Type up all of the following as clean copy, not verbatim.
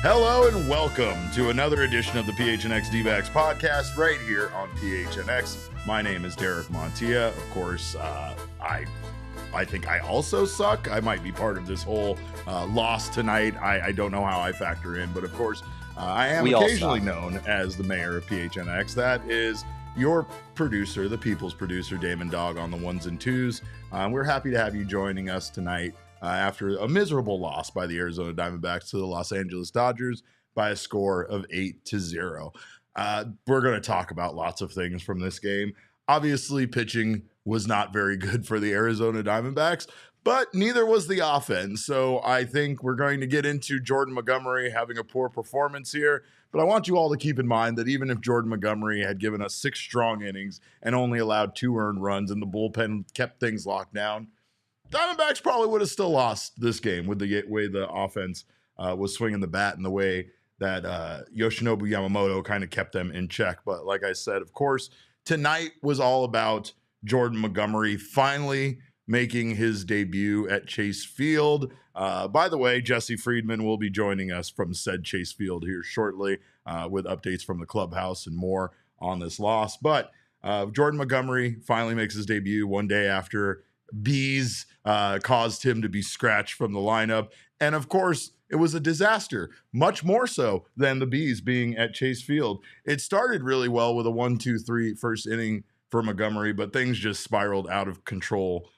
Hello and welcome to another edition of the PHNX D-backs podcast right here on PHNX. My name is Derek Montilla. Of course, I think I also suck. I might be part of this whole loss tonight. I don't know how I factor in, but of course, I am occasionally known as the mayor of PHNX. That is your producer, the people's producer, Damon Dog on the ones and twos. We're happy to have you joining us tonight. After a miserable loss by the Arizona Diamondbacks to the Los Angeles Dodgers by a score of 8-0. We're going to talk about lots of things from this game. Obviously, pitching was not very good for the Arizona Diamondbacks, but neither was the offense. So I think we're going to get into Jordan Montgomery having a poor performance here. But I want you all to keep in mind that even if Jordan Montgomery had given us 6 strong innings and only allowed 2 earned runs and the bullpen kept things locked down, Diamondbacks probably would have still lost this game with the way the offense was swinging the bat and the way that Yoshinobu Yamamoto kind of kept them in check. But like I said, of course, tonight was all about Jordan Montgomery finally making his debut at Chase Field. By the way, Jesse Friedman will be joining us from said Chase Field here shortly with updates from the clubhouse and more on this loss. But Jordan Montgomery finally makes his debut one day after bees caused him to be scratched from the lineup. And of course, it was a disaster, much more so than the bees being at Chase Field. It started really well with a 1-2-3 first inning for Montgomery, but things just spiraled out of control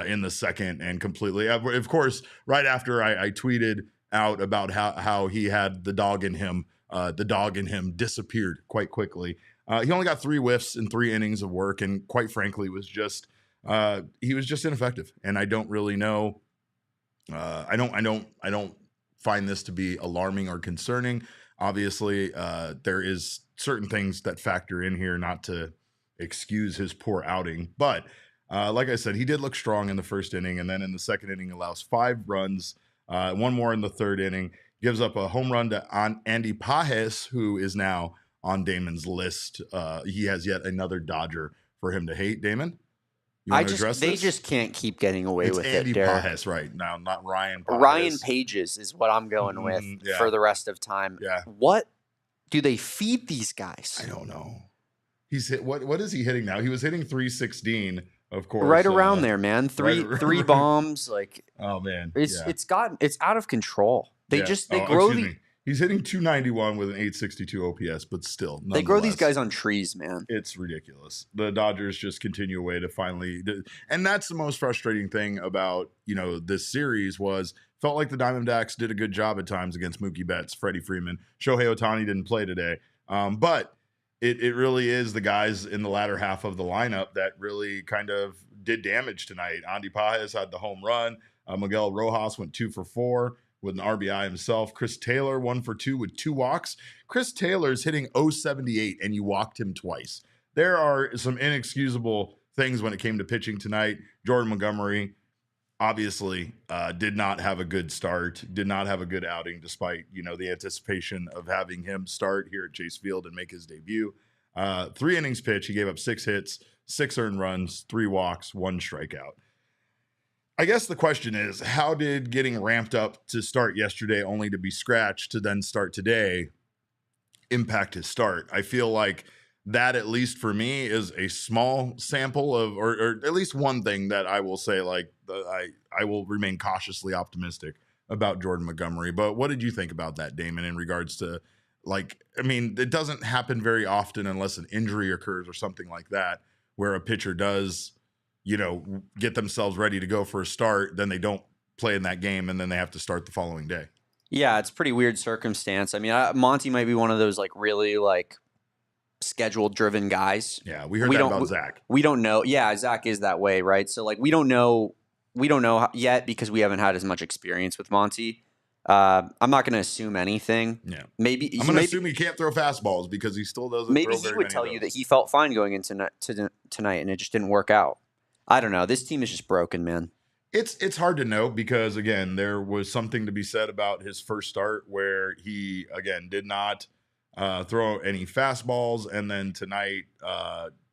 in the second and completely. Of course, right after I tweeted out about how he had the dog in him disappeared quite quickly. He only got 3 whiffs in 3 innings of work, and quite frankly, he was just ineffective. And I don't really know. I don't find this to be alarming or concerning. Obviously, there is certain things that factor in here, not to excuse his poor outing. But like I said, he did look strong in the first inning, and then in the second inning allows 5 runs, 1 more in the third inning, gives up a home run to Andy Pages, who is now on Damon's list. He has yet another Dodger for him to hate. Damon? They just can't keep getting away with Andy it, Derek. Pages right now, not Ryan Pages. Ryan Pages is what I'm going with for the rest of time. Yeah. What do they feed these guys? I don't know. He's hit what is he hitting now? He was hitting 316, of course. Right around there, man. Three bombs. Like, oh man. It's out of control. They grow the. He's hitting 291 with an 862 OPS, but still, they grow these guys on trees, man. It's ridiculous. The Dodgers just continue away to finally, and that's the most frustrating thing about this series was felt like the Diamondbacks did a good job at times against Mookie Betts, Freddie Freeman, Shohei Ohtani didn't play today, but it really is the guys in the latter half of the lineup that really kind of did damage tonight. Andy Pages had the home run. Miguel Rojas went 2 for 4. With an RBI himself. Chris Taylor 1 for 2 with 2 walks. Chris Taylor's hitting 078 and you walked him twice. There are some inexcusable things when it came to pitching tonight. Jordan Montgomery obviously did not have a good start, did not have a good outing despite, the anticipation of having him start here at Chase Field and make his debut. 3 innings pitch, he gave up 6 hits, 6 earned runs, 3 walks, 1 strikeout. I guess the question is, how did getting ramped up to start yesterday only to be scratched to then start today impact his start? I feel like that, at least for me, is a small sample of, or at least one thing that I will say, I will remain cautiously optimistic about Jordan Montgomery. But what did you think about that, Damon, in regards to, it doesn't happen very often unless an injury occurs or something like that, where a pitcher does get themselves ready to go for a start, then they don't play in that game, and then they have to start the following day. Yeah, it's a pretty weird circumstance. I mean, Monty might be one of those really schedule-driven guys. Yeah, we heard that about Zach. We don't know. Yeah, Zach is that way, right? So, like, we don't know yet because we haven't had as much experience with Monty. I'm not going to assume anything. Yeah, maybe I'm going to assume he can't throw fastballs because he still doesn't. Maybe he would tell you that he felt fine going into tonight, and it just didn't work out. I don't know. This team is just broken, man. It's hard to know because, again, there was something to be said about his first start where he, again, did not throw any fastballs. And then tonight,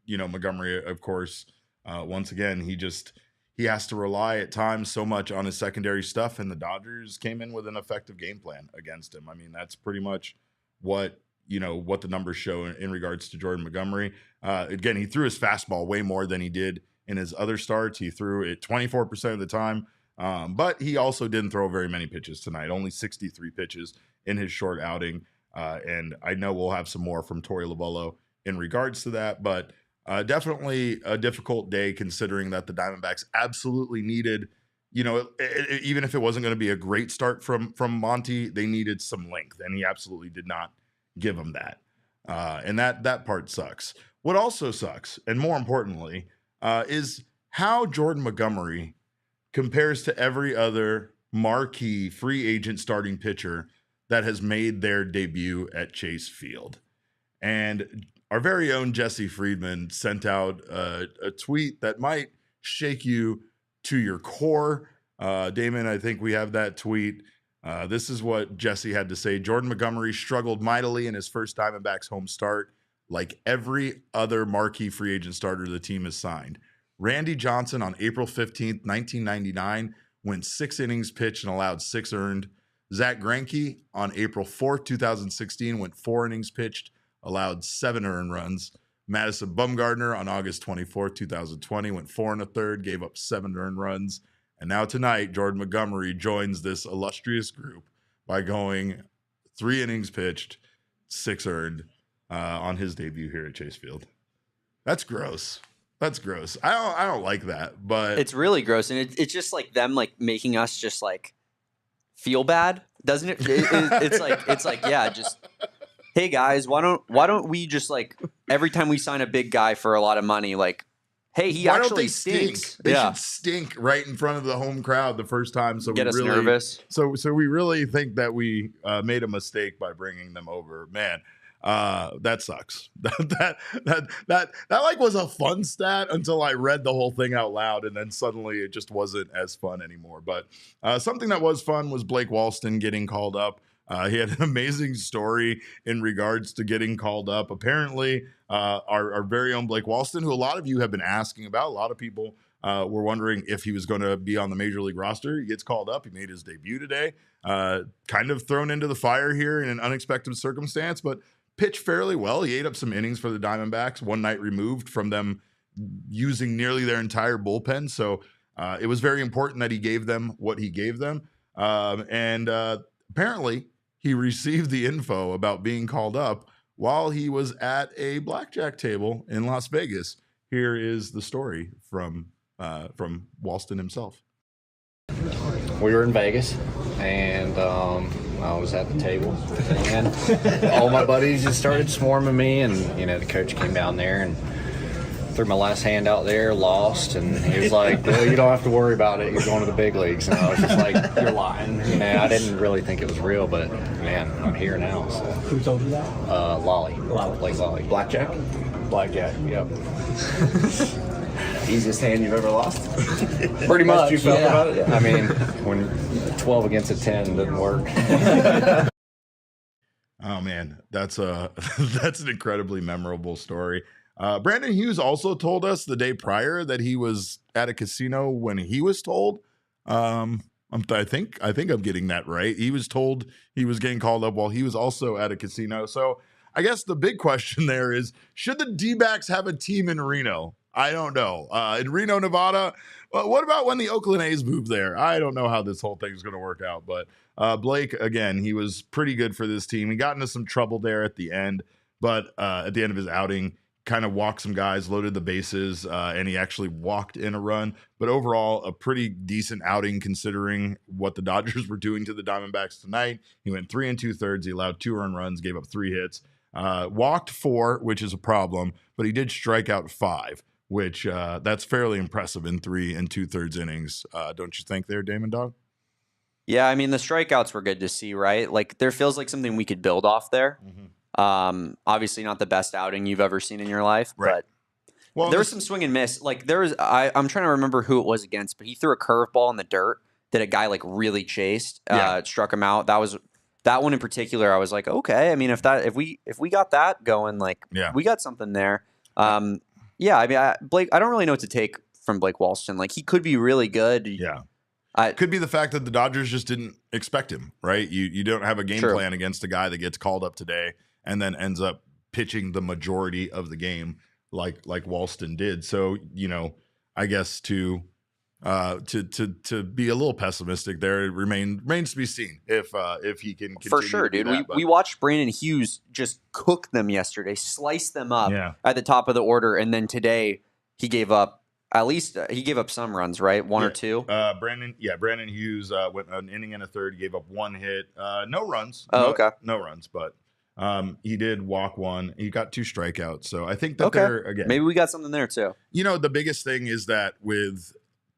Montgomery, of course, once again, he has to rely at times so much on his secondary stuff. And the Dodgers came in with an effective game plan against him. I mean, that's pretty much what the numbers show in regards to Jordan Montgomery. Again, he threw his fastball way more than he did in his other starts. He threw it 24% of the time, but he also didn't throw very many pitches tonight, only 63 pitches in his short outing. And I know we'll have some more from Torey in regards to that, but definitely a difficult day considering that the Diamondbacks absolutely needed, even if it wasn't going to be a great start from Monty, they needed some length, and he absolutely did not give them that. And that part sucks. What also sucks, and more importantly, is how Jordan Montgomery compares to every other marquee free agent starting pitcher that has made their debut at Chase Field. And our very own Jesse Friedman sent out a tweet that might shake you to your core. Damon, I think we have that tweet. This is what Jesse had to say. Jordan Montgomery struggled mightily in his first Diamondbacks home start, like every other marquee free agent starter the team has signed. Randy Johnson on April 15th, 1999, went 6 innings pitched and allowed 6 earned. Zach Greinke on April 4th, 2016, went 4 innings pitched, allowed 7 earned runs. Madison Bumgarner on August 24th, 2020, went 4 1/3, gave up 7 earned runs. And now tonight, Jordan Montgomery joins this illustrious group by going 3 innings pitched, 6 earned on his debut here at Chase Field. That's gross. That's gross. I don't like that, but it's really gross, and it's just like them like making us just like feel bad, doesn't it? It's like yeah, just hey guys, why don't we just like every time we sign a big guy for a lot of money, like hey, why actually stinks. They should stink right in front of the home crowd the first time, so get us nervous. So we really think that we made a mistake by bringing them over, man. That sucks. that like was a fun stat until I read the whole thing out loud, and then suddenly it just wasn't as fun anymore. But something that was fun was Blake Walston getting called up. He had an amazing story in regards to getting called up. Apparently, our very own Blake Walston, who a lot of you have been asking about, a lot of people were wondering if he was going to be on the Major League roster. He gets called up. He made his debut today. Kind of thrown into the fire here in an unexpected circumstance, but pitched fairly well. He ate up some innings for the Diamondbacks, one night removed from them using nearly their entire bullpen. So it was very important that he gave them what he gave them. And apparently he received the info about being called up while he was at a blackjack table in Las Vegas. Here is the story from Walston himself. We were in Vegas, and I was at the table, and all my buddies just started swarming me, and the coach came down there and threw my last hand out there, lost, and he was like, well, you don't have to worry about it, you're going to the big leagues. And I was just like, you're lying. I didn't really think it was real, but man, I'm here now. So. Who told you that? Lolly. Blake Lolly. Blackjack? Blackjack, yep. Easiest hand you've ever lost? Pretty much. You felt about it? I mean, when 12 against a 10 doesn't work. Oh man, that's an incredibly memorable story. Brandon Hughes also told us the day prior that he was at a casino when he was told. I think I'm getting that right. He was told he was getting called up while he was also at a casino. So I guess the big question there is, should the D-backs have a team in Reno? I don't know. In Reno, Nevada, what about when the Oakland A's moved there? I don't know how this whole thing is going to work out. But Blake, again, he was pretty good for this team. He got into some trouble there at the end, but at the end of his outing, kind of walked some guys, loaded the bases, and he actually walked in a run. But overall, a pretty decent outing considering what the Dodgers were doing to the Diamondbacks tonight. He went 3 2/3. He allowed 2 earned runs, gave up 3 hits. Walked 4, which is a problem, but he did strike out 5, which that's fairly impressive in 3 2/3 innings. Don't you think there, Damon Dog? Yeah, I mean, the strikeouts were good to see, right? Like, there feels like something we could build off there. Obviously not the best outing you've ever seen in your life, Right. but there was some swing and miss. Like, I'm trying to remember who it was against, but he threw a curveball in the dirt that a guy like really chased, struck him out. That one in particular, I was like, okay. I mean, if we got that going, like, we got something there. I mean, Blake, I don't really know what to take from Blake Walston. Like, he could be really good. Yeah. Could be the fact that the Dodgers just didn't expect him, right? You don't have a game plan against a guy that gets called up today and then ends up pitching the majority of the game like Walston did. So, I guess to be a little pessimistic there, it remains to be seen if he can continue for sure, dude. We watched Brandon Hughes just cook them yesterday, slice them up at the top of the order, and then today he gave up. At least he gave up some runs, right? One or two. Brandon Hughes went an inning and a third. He gave up 1 hit, no runs. Okay, no runs, but he did walk 1. He got 2 strikeouts. So I think that maybe we got something there too. The biggest thing is that with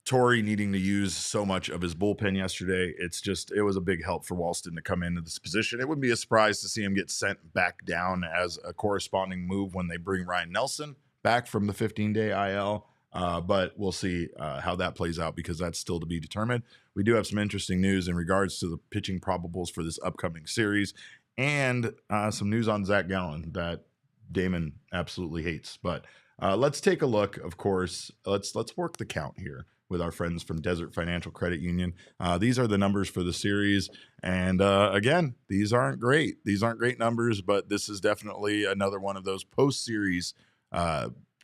Torey needing to use so much of his bullpen yesterday, it was a big help for Walston to come into this position. It wouldn't be a surprise to see him get sent back down as a corresponding move when they bring Ryan Nelson back from the 15-day IL. But we'll see how that plays out because that's still to be determined. We do have some interesting news in regards to the pitching probables for this upcoming series and some news on Zach Gallen that Damon absolutely hates. But let's take a look, of course. Let's work the count here with our friends from Desert Financial Credit Union. These are the numbers for the series. And again, these aren't great. These aren't great numbers, but this is definitely another one of those post-series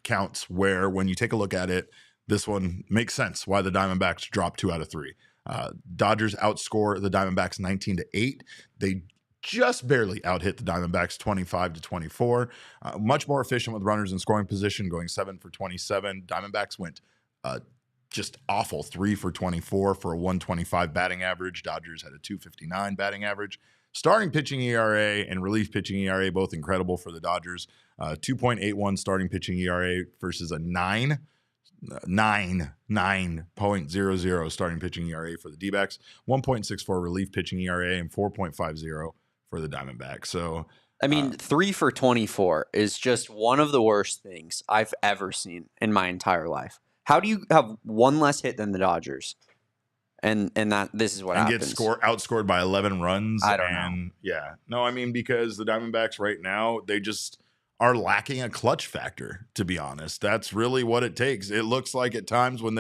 counts where when you take a look at it, this one makes sense why the Diamondbacks dropped 2 out of 3. Dodgers outscore the Diamondbacks 19-8. They just barely out-hit the Diamondbacks 25-24. Much more efficient with runners in scoring position, going 7 for 27. Diamondbacks went just awful 3 for 24 for a 125 batting average. Dodgers had a 259 batting average. Starting pitching ERA and relief pitching ERA, both incredible for the Dodgers. 2.81 starting pitching ERA versus a 9.00 starting pitching ERA for the D-backs. 1.64 relief pitching ERA and 4.50 for the Diamondbacks. So, I mean, 3 for 24 is just one of the worst things I've ever seen in my entire life. How do you have one less hit than the Dodgers? And that this is what happens. And get outscored by 11 runs. I don't know. Yeah. No, I mean, because the Diamondbacks right now, they just are lacking a clutch factor, to be honest. That's really what it takes. It looks like at times when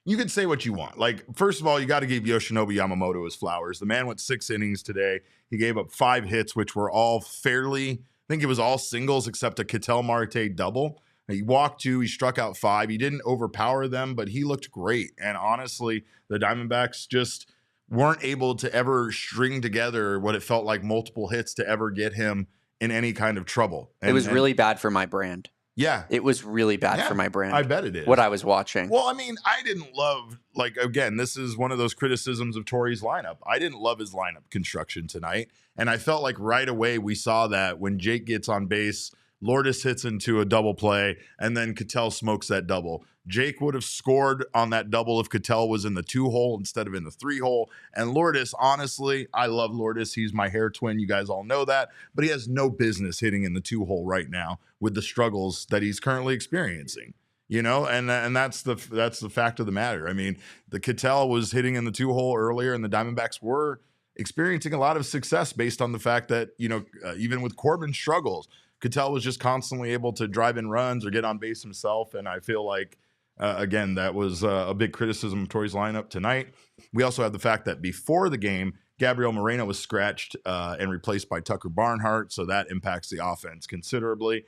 you can say what you want. Like, first of all, you got to give Yoshinobu Yamamoto his flowers. The man went 6 innings today. He gave up 5 hits, which were all I think it was all singles except a Ketel Marte double. He walked 2, he struck out 5. He didn't overpower them, but he looked great. And honestly, the Diamondbacks just weren't able to ever string together what it felt like multiple hits to ever get him in any kind of trouble. It was really bad for my brand. Yeah. It was really bad for my brand. I bet it is. What I was watching. Well, I mean, I didn't love, again, this is one of those criticisms of Torey's lineup. I didn't love his lineup construction tonight. And I felt like right away we saw that when Jake gets on base, Lourdes hits into a double play, and then Ketel smokes that double. Jake would have scored on that double if Ketel was in the 2-hole instead of in the 3-hole. And Lourdes, honestly, I love Lourdes. He's my hair twin. You guys all know that. But he has no business hitting in the 2-hole right now with the struggles that he's currently experiencing. And that's the fact of the matter. I mean, the Ketel was hitting in the 2-hole earlier, and the Diamondbacks were experiencing a lot of success based on the fact that, even with Corbin's struggles, Ketel was just constantly able to drive in runs or get on base himself. And I feel like, again, that was a big criticism of Torey's lineup tonight. We also have the fact that before the game, Gabriel Moreno was scratched and replaced by Tucker Barnhart. So that impacts the offense considerably.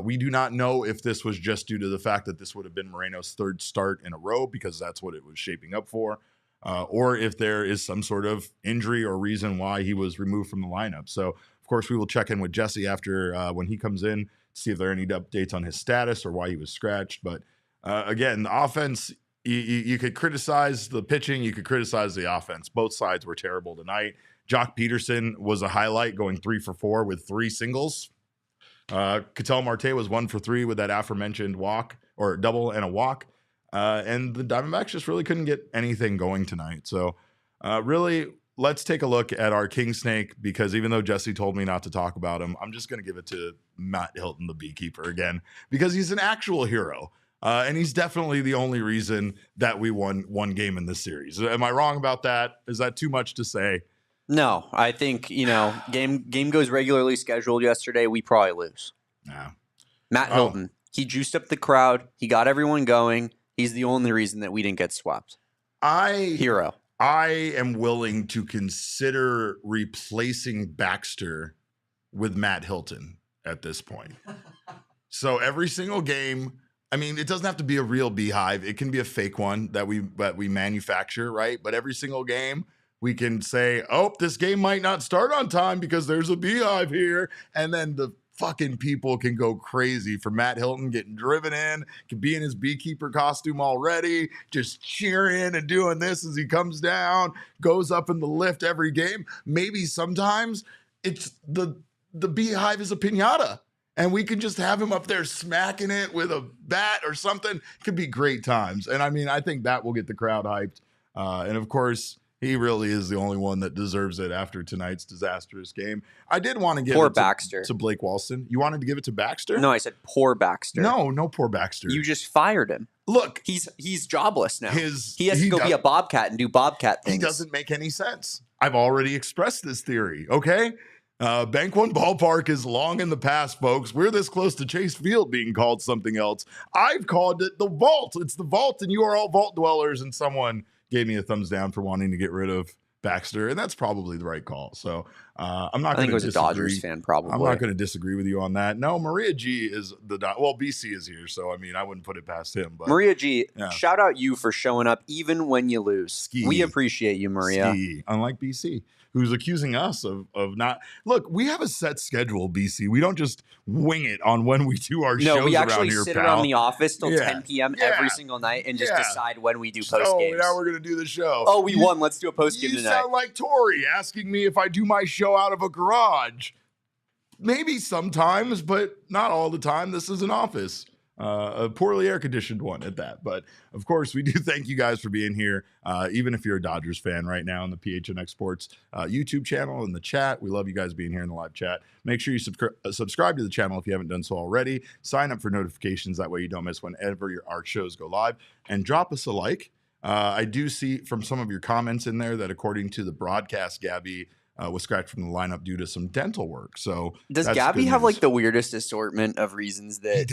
We do not know if this was just due to the fact that this would have been Moreno's 3rd start in a row, because that's what it was shaping up for, or if there is some sort of injury or reason why he was removed from the lineup. So, of course, we will check in with Jesse after when he comes in to see if there are any updates on his status or why he was scratched. But again, the offense, you could criticize the pitching, you could criticize the offense. Both sides were terrible tonight. Jock Peterson was a highlight, going 3 for 4 with 3 singles. Ketel Marte was 1 for 3 with that aforementioned walk or double and a walk. And the Diamondbacks just really couldn't get anything going tonight. So really, let's take a look at our King Snake, because even though Jesse told me not to talk about him, I'm just going to give it to Matt Hilton, the beekeeper, again, because he's an actual hero. And he's definitely the only reason that we won one game in this series. Am I wrong about that? Is that too much to say? No, I think, game goes regularly scheduled yesterday. We probably lose. Yeah. Matt Hilton, he juiced up the crowd. He got everyone going. He's the only reason that we didn't get swept. Hero. I am willing to consider replacing Baxter with Matt Hilton at this point. So every single game, I mean, it doesn't have to be a real beehive. It can be a fake one that we manufacture, right? But every single game, we can say, oh, this game might not start on time because there's a beehive here. And then the fucking people can go crazy for Matt Hilton getting driven in, can be in his beekeeper costume already, just cheering and doing this as he comes down, goes up in the lift every game. Maybe sometimes it's the beehive is a piñata, and we can just have him up there smacking it with a bat or something. It could be great times. And I mean, I think that will get the crowd hyped. And of course, he really is the only one that deserves it after tonight's disastrous game. I did want to give it Baxter. to Blake Walston. You wanted to give it to Baxter? No, I said poor Baxter. No poor Baxter. You just fired him. Look, he's jobless now. he has to go be a Bobcat and do Bobcat things. He doesn't make any sense. I've already expressed this theory, okay? Bank One Ballpark is long in the past, folks. We're this close to Chase Field being called something else. I've called it the Vault. It's the Vault, and you are all Vault dwellers, and someone gave me a thumbs down for wanting to get rid of Baxter, and that's probably the right call. So I'm not going to disagree. I think it was a Dodgers fan, probably. I'm not going to disagree with you on that. No, Maria G is BC is here, so I mean, I wouldn't put it past him. But Maria G, shout out you for showing up even when you lose. Ski. We appreciate you, Maria. Ski. Unlike BC, who's accusing us of not. Look, we have a set schedule, BC. We don't just wing it on when we do our shows around here, No, we actually sit around the office till 10 p.m. every single night and just decide when we do post games. Now we're going to do the show. Oh, we won. Let's do a post game tonight. You sound like Torey asking me if I do my show out of a garage. Maybe sometimes, but not all the time. This is an office. A poorly air-conditioned one at that. But, of course, we do thank you guys for being here, even if you're a Dodgers fan right now in the PHNX Sports YouTube channel, in the chat. We love you guys being here in the live chat. Make sure you subscribe to the channel if you haven't done so already. Sign up for notifications. That way you don't miss whenever our shows go live. And drop us a like. I do see from some of your comments in there that according to the broadcast, Gabby was scratched from the lineup due to some dental work. So does Gabby have like the weirdest assortment of reasons that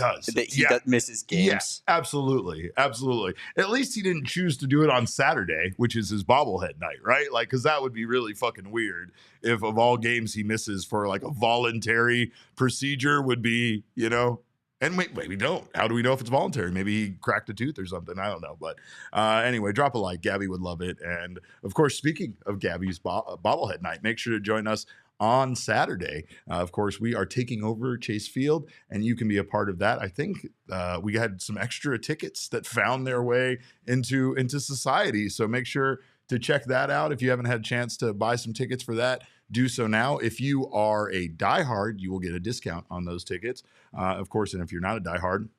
he misses games? Yes, absolutely. At least he didn't choose to do it on Saturday, which is his bobblehead night, right? Like, because that would be really fucking weird if of all games he misses for like a voluntary procedure would be, And wait, we don't. How do we know if it's voluntary? Maybe he cracked a tooth or something. I don't know. But anyway, drop a like. Gabby would love it. And, of course, speaking of Gabby's bobblehead night, make sure to join us on Saturday. Of course, we are taking over Chase Field, and you can be a part of that. I think we had some extra tickets that found their way into society. So make sure to check that out. If you haven't had a chance to buy some tickets for that, do so now. If you are a diehard, you will get a discount on those tickets. Of course, and if you're not a diehard,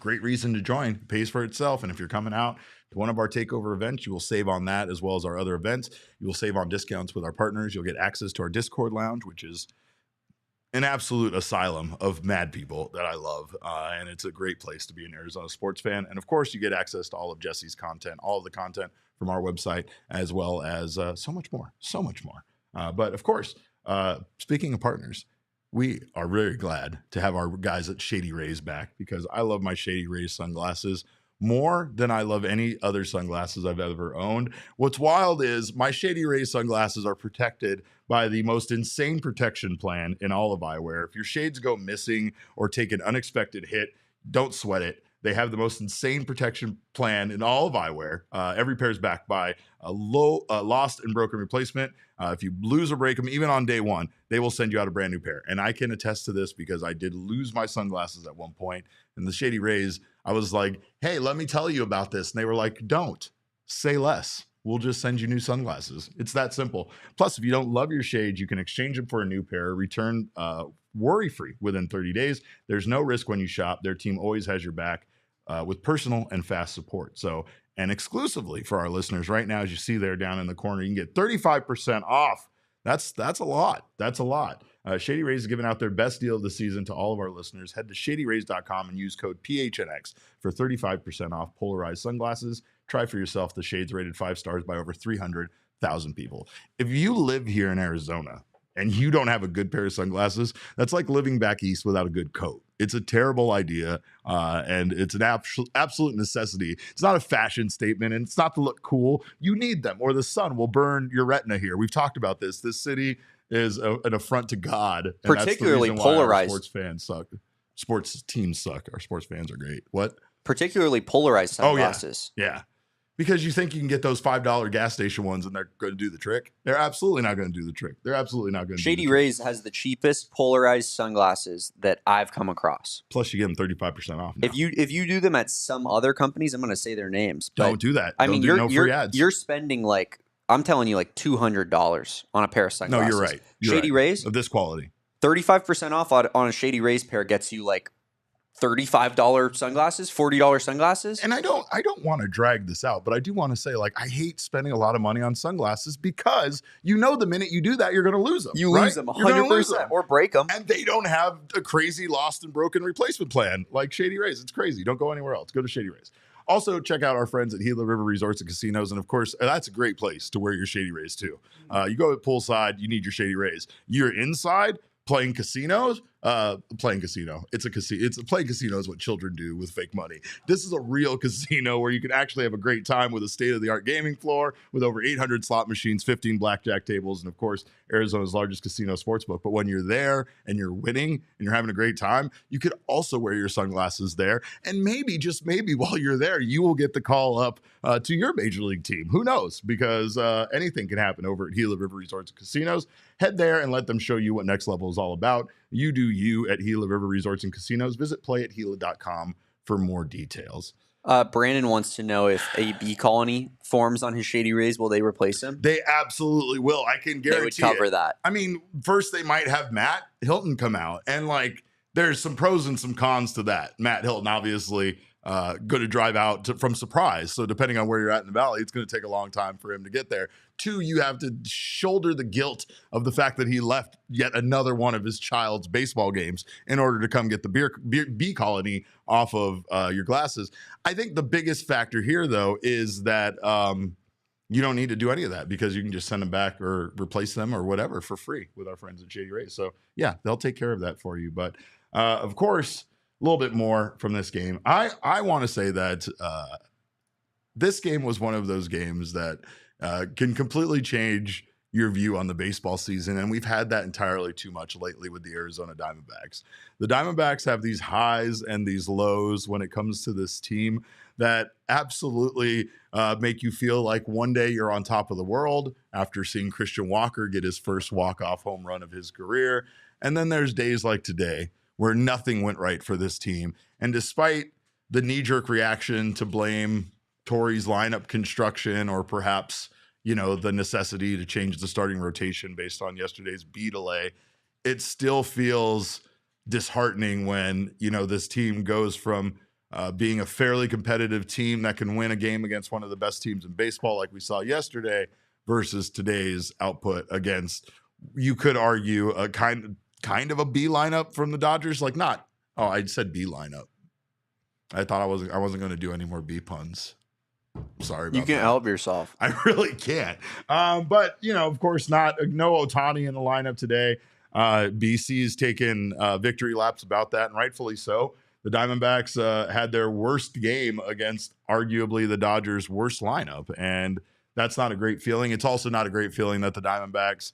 great reason to join. It pays for itself. And if you're coming out to one of our takeover events, you will save on that as well as our other events. You will save on discounts with our partners. You'll get access to our Discord lounge, which is an absolute asylum of mad people that I love. And it's a great place to be an Arizona sports fan. And of course, you get access to all of Jesse's content, all of the content from our website, as well as so much more. But of course, speaking of partners, we are very glad to have our guys at Shady Rays back, because I love my Shady Rays sunglasses more than I love any other sunglasses I've ever owned. What's wild is my Shady Rays sunglasses are protected by the most insane protection plan in all of eyewear. If your shades go missing or take an unexpected hit, don't sweat it. They have the most insane protection plan in all of eyewear. Every pair is backed by a lost and broken replacement. If you lose or break them, even on day one, they will send you out a brand new pair. And I can attest to this because I did lose my sunglasses at one point. And the Shady Rays, I was like, hey, let me tell you about this. And they were like, don't. Say less. we'll just send you new sunglasses. It's that simple. Plus, if you don't love your shades, you can exchange them for a new pair, return worry-free within 30 days. There's no risk when you shop. Their team always has your back with personal and fast support. So, and exclusively for our listeners right now, as you see there down in the corner, you can get 35% off. That's a lot. That's a lot. Shady Rays is giving out their best deal of the season to all of our listeners. Head to shadyrays.com and use code PHNX for 35% off polarized sunglasses. Try for yourself the shades rated 5 stars by over 300,000 people. If you live here in Arizona and you don't have a good pair of sunglasses, that's like living back east without a good coat. It's a terrible idea, and it's an absolute necessity. It's not a fashion statement, and it's not to look cool. You need them, or the sun will burn your retina here. We've talked about this. This city is an affront to God. And particularly that's the reason why polarized. our sports fans suck. Sports teams suck. Our sports fans are great. What? Particularly polarized sunglasses. Oh, yeah. Because you think you can get those $5 gas station ones and they're going to do the trick. They're absolutely not going to do the trick. They're absolutely not going to do the trick. Shady Rays has the cheapest polarized sunglasses that I've come across. Plus, you get them 35% off now. If you do them at some other companies, I'm going to say their names. But, Don't do that. I mean, no free ads. You're spending I'm telling you, $200 on a pair of sunglasses. No, you're right. Shady Rays of this quality. 35% off on a Shady Rays pair gets you $35 sunglasses, $40 sunglasses. And I don't want to drag this out, but I do want to say, I hate spending a lot of money on sunglasses because the minute you do that, you're going to lose them. You right? lose them You're gonna 100% lose them. or break them. And they don't have a crazy lost and broken replacement plan like Shady Rays. It's crazy. Don't go anywhere else. Go to Shady Rays. Also, check out our friends at Gila River Resorts and Casinos. And of course, that's a great place to wear your Shady Rays too. You go poolside, you need your Shady Rays. You're inside playing casinos. Playing casino. Playing casino is what children do with fake money. This is a real casino where you can actually have a great time with a state-of-the-art gaming floor with over 800 slot machines, 15 blackjack tables, and of course, Arizona's largest casino sportsbook. But when you're there and you're winning and you're having a great time, you could also wear your sunglasses there. And maybe, just maybe, while you're there, you will get the call up to your major league team. Who knows? Because anything can happen over at Gila River Resorts and Casinos. Head there and let them show you what next level is all about. You do you at Gila River Resorts and Casinos. Visit playathila.com for more details. Brandon wants to know if a bee colony forms on his Shady Rays, will they replace him? They absolutely will. I can guarantee they would cover it. that. I mean, first they might have Matt Hilton come out, and there's some pros and some cons to that. Matt Hilton, obviously, going to drive out from Surprise. So depending on where you're at in the valley, it's going to take a long time for him to get there. 2, you have to shoulder the guilt of the fact that he left yet another one of his child's baseball games in order to come get the bee colony off of your glasses. I think the biggest factor here, though, is that you don't need to do any of that because you can just send them back or replace them or whatever for free with our friends at Shady Rays. So, yeah, they'll take care of that for you. But, of course, a little bit more from this game. I want to say that this game was one of those games that can completely change your view on the baseball season. And we've had that entirely too much lately with the Arizona Diamondbacks. The Diamondbacks have these highs and these lows when it comes to this team that absolutely make you feel like one day you're on top of the world after seeing Christian Walker get his first walk-off home run of his career. And then there's days like today where nothing went right for this team. And despite the knee-jerk reaction to blame Torey's lineup construction or perhaps, the necessity to change the starting rotation based on yesterday's B delay, it still feels disheartening when, this team goes from being a fairly competitive team that can win a game against one of the best teams in baseball like we saw yesterday versus today's output against, you could argue, a kind of a B lineup from the Dodgers. I said B lineup. I thought I wasn't going to do any more B puns. Sorry about that. You can't help yourself. I really can't. But, of course, no Ohtani in the lineup today. BC's taken victory laps about that, and rightfully so. The Diamondbacks had their worst game against arguably the Dodgers' worst lineup, and that's not a great feeling. It's also not a great feeling that the Diamondbacks,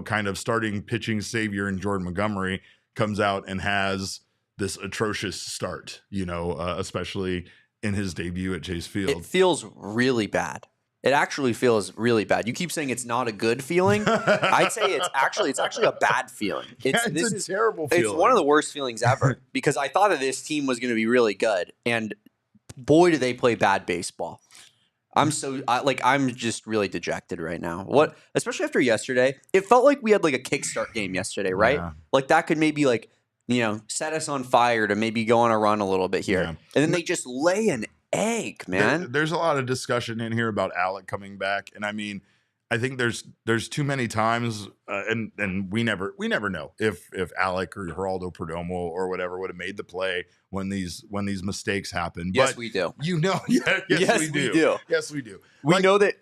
kind of starting pitching savior in Jordan Montgomery comes out and has this atrocious start, especially in his debut at Chase Field. It feels really bad. It actually feels really bad. You keep saying it's not a good feeling. I'd say it's actually a bad feeling. It's a terrible feeling. It's one of the worst feelings ever because I thought that this team was going to be really good, and boy, do they play bad baseball. I'm just really dejected right now. Especially after yesterday, it felt like we had like a kickstart game yesterday, right? Yeah. Like that could maybe set us on fire to maybe go on a run a little bit here. Yeah. And then they just lay an egg, man. There's a lot of discussion in here about Alec coming back, and I mean, I think there's too many times, and we never know if Alec or Geraldo Perdomo or whatever would have made the play when these mistakes happen. Yes, but we do. Yes, we do. Yes, we do. We know that.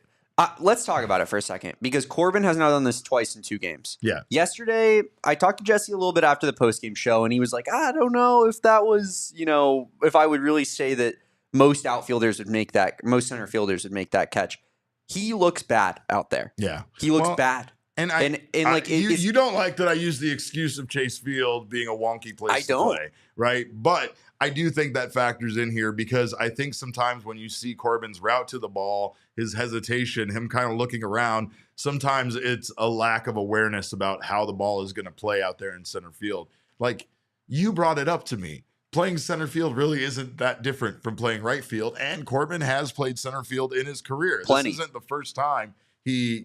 Let's talk about it for a second, because Corbin has now done this twice in 2 games. Yeah. Yesterday, I talked to Jesse a little bit after the postgame show, and he was like, I don't know if that was, if I would really say that most outfielders would make that, most center fielders would make that catch. He looks bad out there. Yeah. He looks bad. And you don't like that I use the excuse of Chase Field being a wonky place to play, right? But I do think that factors in here, because I think sometimes when you see Corbin's route to the ball, his hesitation, him kind of looking around, sometimes it's a lack of awareness about how the ball is going to play out there in center field. Like, you brought it up to me. Playing center field really isn't that different from playing right field, and Corbin has played center field in his career. Plenty. This isn't the first time he,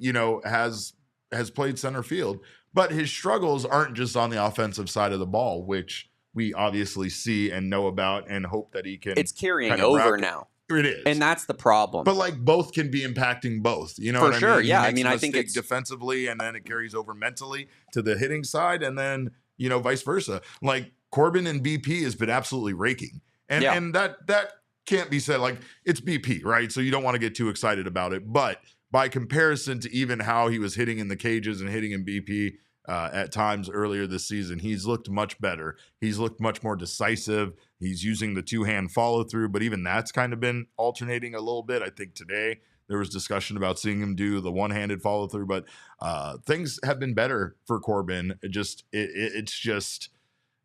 has played center field, but his struggles aren't just on the offensive side of the ball, which we obviously see and know about and hope that he can. It's carrying over now. It is. And that's the problem. But like, both can be impacting both. You know For what sure, I mean? yeah. He I mean, makes a I think mistake it's defensively, and then it carries over mentally to the hitting side, and then, vice versa. Like, Corbin and BP has been absolutely raking. And that can't be said. Like, it's BP, right? So you don't want to get too excited about it. But by comparison to even how he was hitting in the cages and hitting in BP at times earlier this season, he's looked much better. He's looked much more decisive. He's using the 2-hand follow through, but even that's kind of been alternating a little bit. I think today there was discussion about seeing him do the 1-handed follow through, but things have been better for Corbin. It's just he's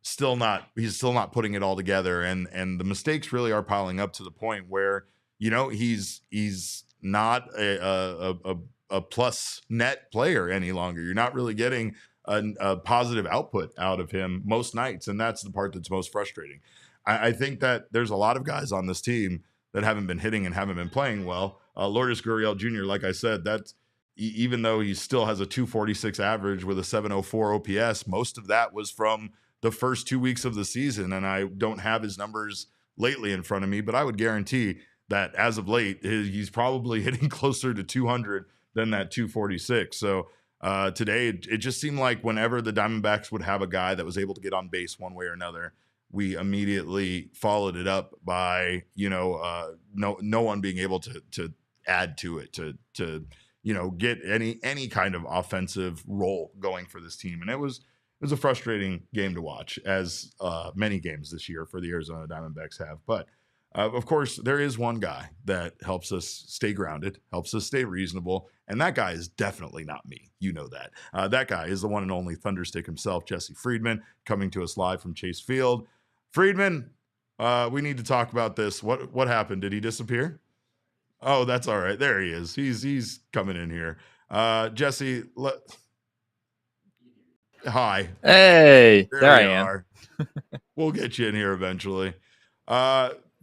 still not putting it all together, and the mistakes really are piling up to the point where he's not a plus net player any longer. You're not really getting a positive output out of him most nights, and that's the part that's most frustrating. I think that there's a lot of guys on this team that haven't been hitting and haven't been playing well. Lourdes Gurriel Jr., like I said, that's even though he still has a 246 average with a 704 OPS, most of that was from the first 2 weeks of the season, and I don't have his numbers lately in front of me, but I would guarantee that as of late, he's probably hitting closer to 200 than that 246. So today, it just seemed like whenever the Diamondbacks would have a guy that was able to get on base one way or another, we immediately followed it up by, no one being able to add to it, to get any kind of offensive role going for this team. And it was a frustrating game to watch, as many games this year for the Arizona Diamondbacks have. But of course, there is one guy that helps us stay grounded, helps us stay reasonable, and that guy is definitely not me. You know that. That guy is the one and only Thunderstick himself, Jesse Friedman, coming to us live from Chase Field. Friedman, we need to talk about this. What happened? Did he disappear? Oh, that's all right. There he is. He's coming in here. Jesse, hi. Hey, there I am. We'll get you in here eventually.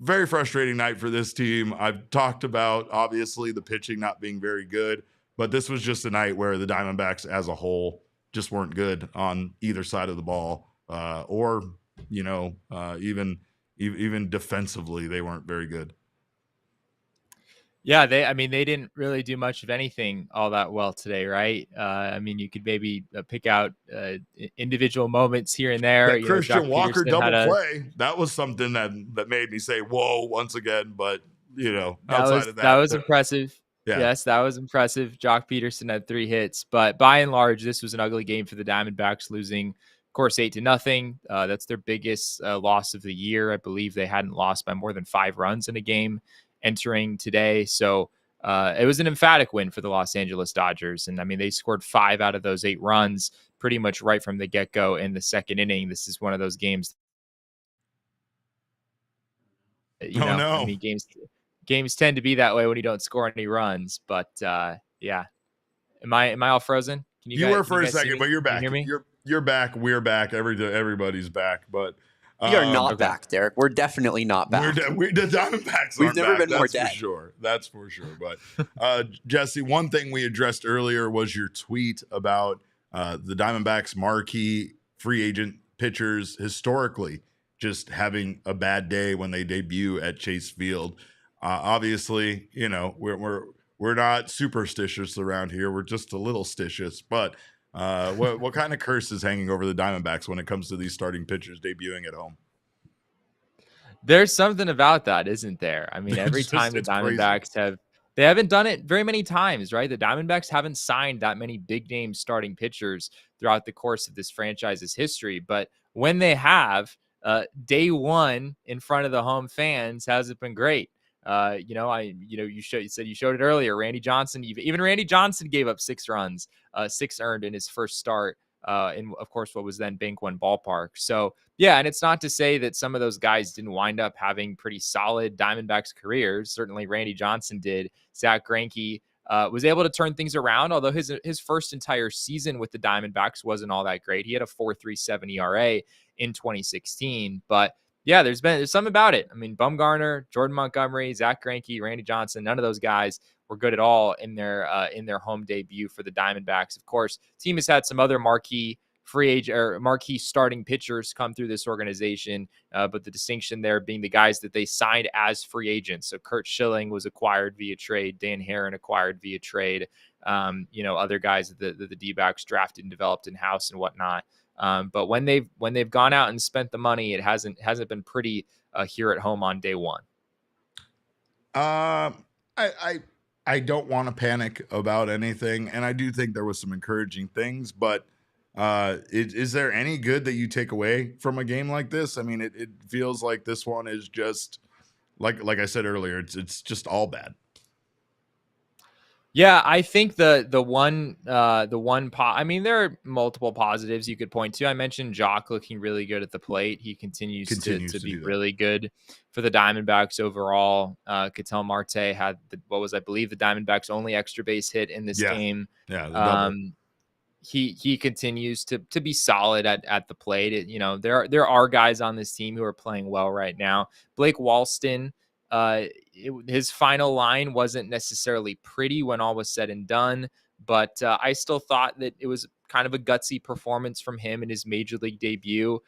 Very frustrating night for this team. I've talked about, obviously, the pitching not being very good, but this was just a night where the Diamondbacks as a whole just weren't good on either side of the ball, or even defensively, they weren't very good. Yeah, they didn't really do much of anything all that well today, right? You could maybe pick out individual moments here and there. That Christian Walker double play, that was something that made me say, whoa, once again. But, outside of that. That was impressive. Yeah. Yes, that was impressive. Jock Peterson had 3 hits. But by and large, this was an ugly game for the Diamondbacks, losing, of course, 8-0. That's their biggest loss of the year. I believe they hadn't lost by more than 5 runs in a game entering today. So it was an emphatic win for the Los Angeles Dodgers. And they scored 5 out of those 8 runs pretty much right from the get-go in the second inning. This is one of those games. Games tend to be that way when you don't score any runs. But yeah. Am I all frozen? You were for a second, but you're back. You're back. We're back. Everybody's back. But We are not Okay. back, Derek. We're definitely not back. The Diamondbacks We've aren't never back, been more that's dead. for sure. That's for sure. But Jesse, one thing we addressed earlier was your tweet about the Diamondbacks marquee free agent pitchers historically just having a bad day when they debut at Chase Field. Obviously, we're not superstitious around here. We're just a little stitious. But what kind of curse is hanging over the Diamondbacks when it comes to these starting pitchers debuting at home? There's something about that, isn't there? I mean, every time the Diamondbacks they haven't done it very many times, right? The Diamondbacks haven't signed that many big name starting pitchers throughout the course of this franchise's history. But when they have, day one in front of the home fans hasn't been great. You said you showed it earlier. Randy Johnson, even Randy Johnson gave up 6 runs, 6 earned in his first start. In, of course, what was then Bank One Ballpark. So, yeah, and it's not to say that some of those guys didn't wind up having pretty solid Diamondbacks careers. Certainly Randy Johnson did. Zach Greinke was able to turn things around, although his first entire season with the Diamondbacks wasn't all that great. He had a 4.37 ERA in 2016. But, yeah, there's something about it. I mean, Bumgarner, Jordan Montgomery, Zach Greinke, Randy Johnson, none of those guys were good at all in their home debut for the Diamondbacks. Of course, the team has had some other marquee free agent or marquee starting pitchers come through this organization, but the distinction there being the guys that they signed as free agents. So Kurt Schilling was acquired via trade, Dan Herron acquired via trade. Other guys that the D-backs drafted and developed in house and whatnot. But when they've gone out and spent the money, it hasn't been pretty here at home on day one. I don't want to panic about anything, and I do think there was some encouraging things, but is there any good that you take away from a game like this? I mean, it feels like this one is just like I said earlier, it's just all bad. Yeah, I think the one I mean, there are multiple positives you could point to. I mentioned Jock looking really good at the plate. He continues to be really good for the Diamondbacks overall. Ketel Marte had I believe the Diamondbacks' only extra base hit in this game. Yeah, he continues to be solid at the plate. There are guys on this team who are playing well right now. Blake Walston. His final line wasn't necessarily pretty when all was said and done, but I still thought that it was kind of a gutsy performance from him in his major league debut.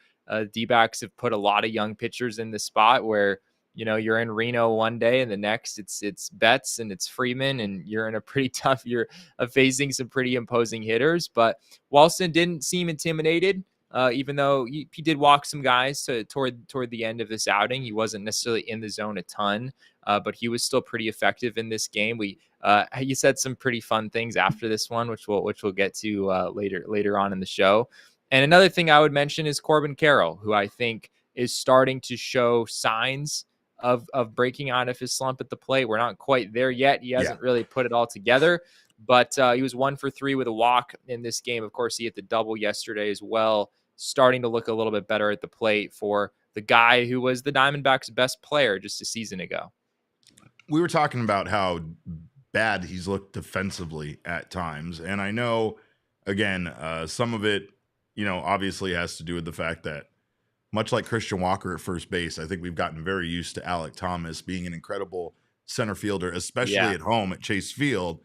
D-backs have put a lot of young pitchers in the spot where, you're in Reno one day and the next it's Betts and it's Friedman, and you're in a pretty tough, you're facing some pretty imposing hitters. But Walston didn't seem intimidated. Even though he did walk some guys toward the end of this outing. He wasn't necessarily in the zone a ton, but he was still pretty effective in this game. He said some pretty fun things after this one, which we'll get to later on in the show. And another thing I would mention is Corbin Carroll, who I think is starting to show signs of breaking out of his slump at the plate. We're not quite there yet. He hasn't really put it all together. But he was 1 for 3 with a walk in this game. Of course, he hit the double yesterday as well, starting to look a little bit better at the plate for the guy who was the Diamondbacks' best player just a season ago. We were talking about how bad he's looked defensively at times. And I know, again, some of it, obviously has to do with the fact that much like Christian Walker at first base, I think we've gotten very used to Alec Thomas being an incredible center fielder, especially at home at Chase Field.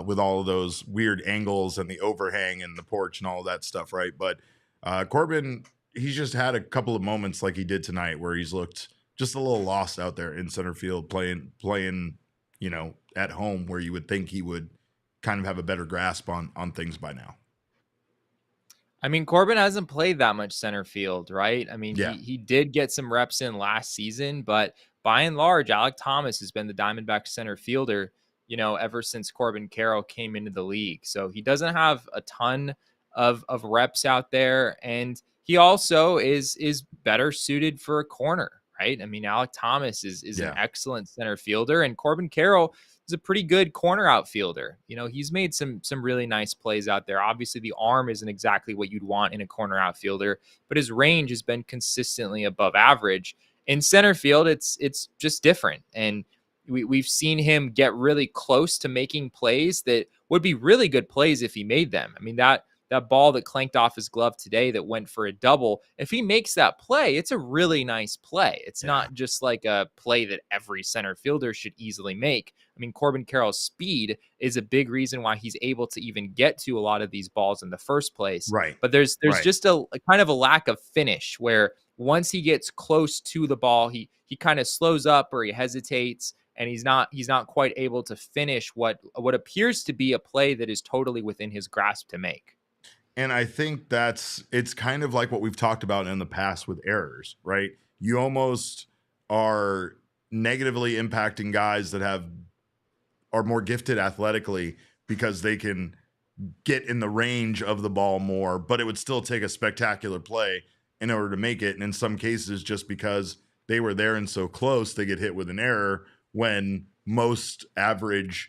With all of those weird angles and the overhang and the porch and all of that stuff, right? But Corbin, he's just had a couple of moments like he did tonight where he's looked just a little lost out there in center field playing, at home, where you would think he would kind of have a better grasp on things by now. I mean, Corbin hasn't played that much center field, right? I mean, he did get some reps in last season, but by and large, Alec Thomas has been the Diamondbacks center fielder, ever since Corbin Carroll came into the league. So he doesn't have a ton of reps out there, and he also is better suited for a corner, right? I mean, Alec Thomas is an excellent center fielder, and Corbin Carroll is a pretty good corner outfielder. He's made some really nice plays out there. Obviously, the arm isn't exactly what you'd want in a corner outfielder, but his range has been consistently above average. In center field, it's just different, and we've seen him get really close to making plays that would be really good plays if he made them. I mean, that that ball that clanked off his glove today that went for a double, if he makes that play, it's a really nice play. It's not just like a play that every center fielder should easily make. I mean, Corbin Carroll's speed is a big reason why he's able to even get to a lot of these balls in the first place. Right. But there's just a kind of a lack of finish where once he gets close to the ball, he kind of slows up or he hesitates, and he's not quite able to finish what appears to be a play that is totally within his grasp to make. And I think it's kind of like what we've talked about in the past with errors, right? You almost are negatively impacting guys that are more gifted athletically because they can get in the range of the ball more, but it would still take a spectacular play in order to make it. And in some cases, just because they were there and so close, they get hit with an error when most average,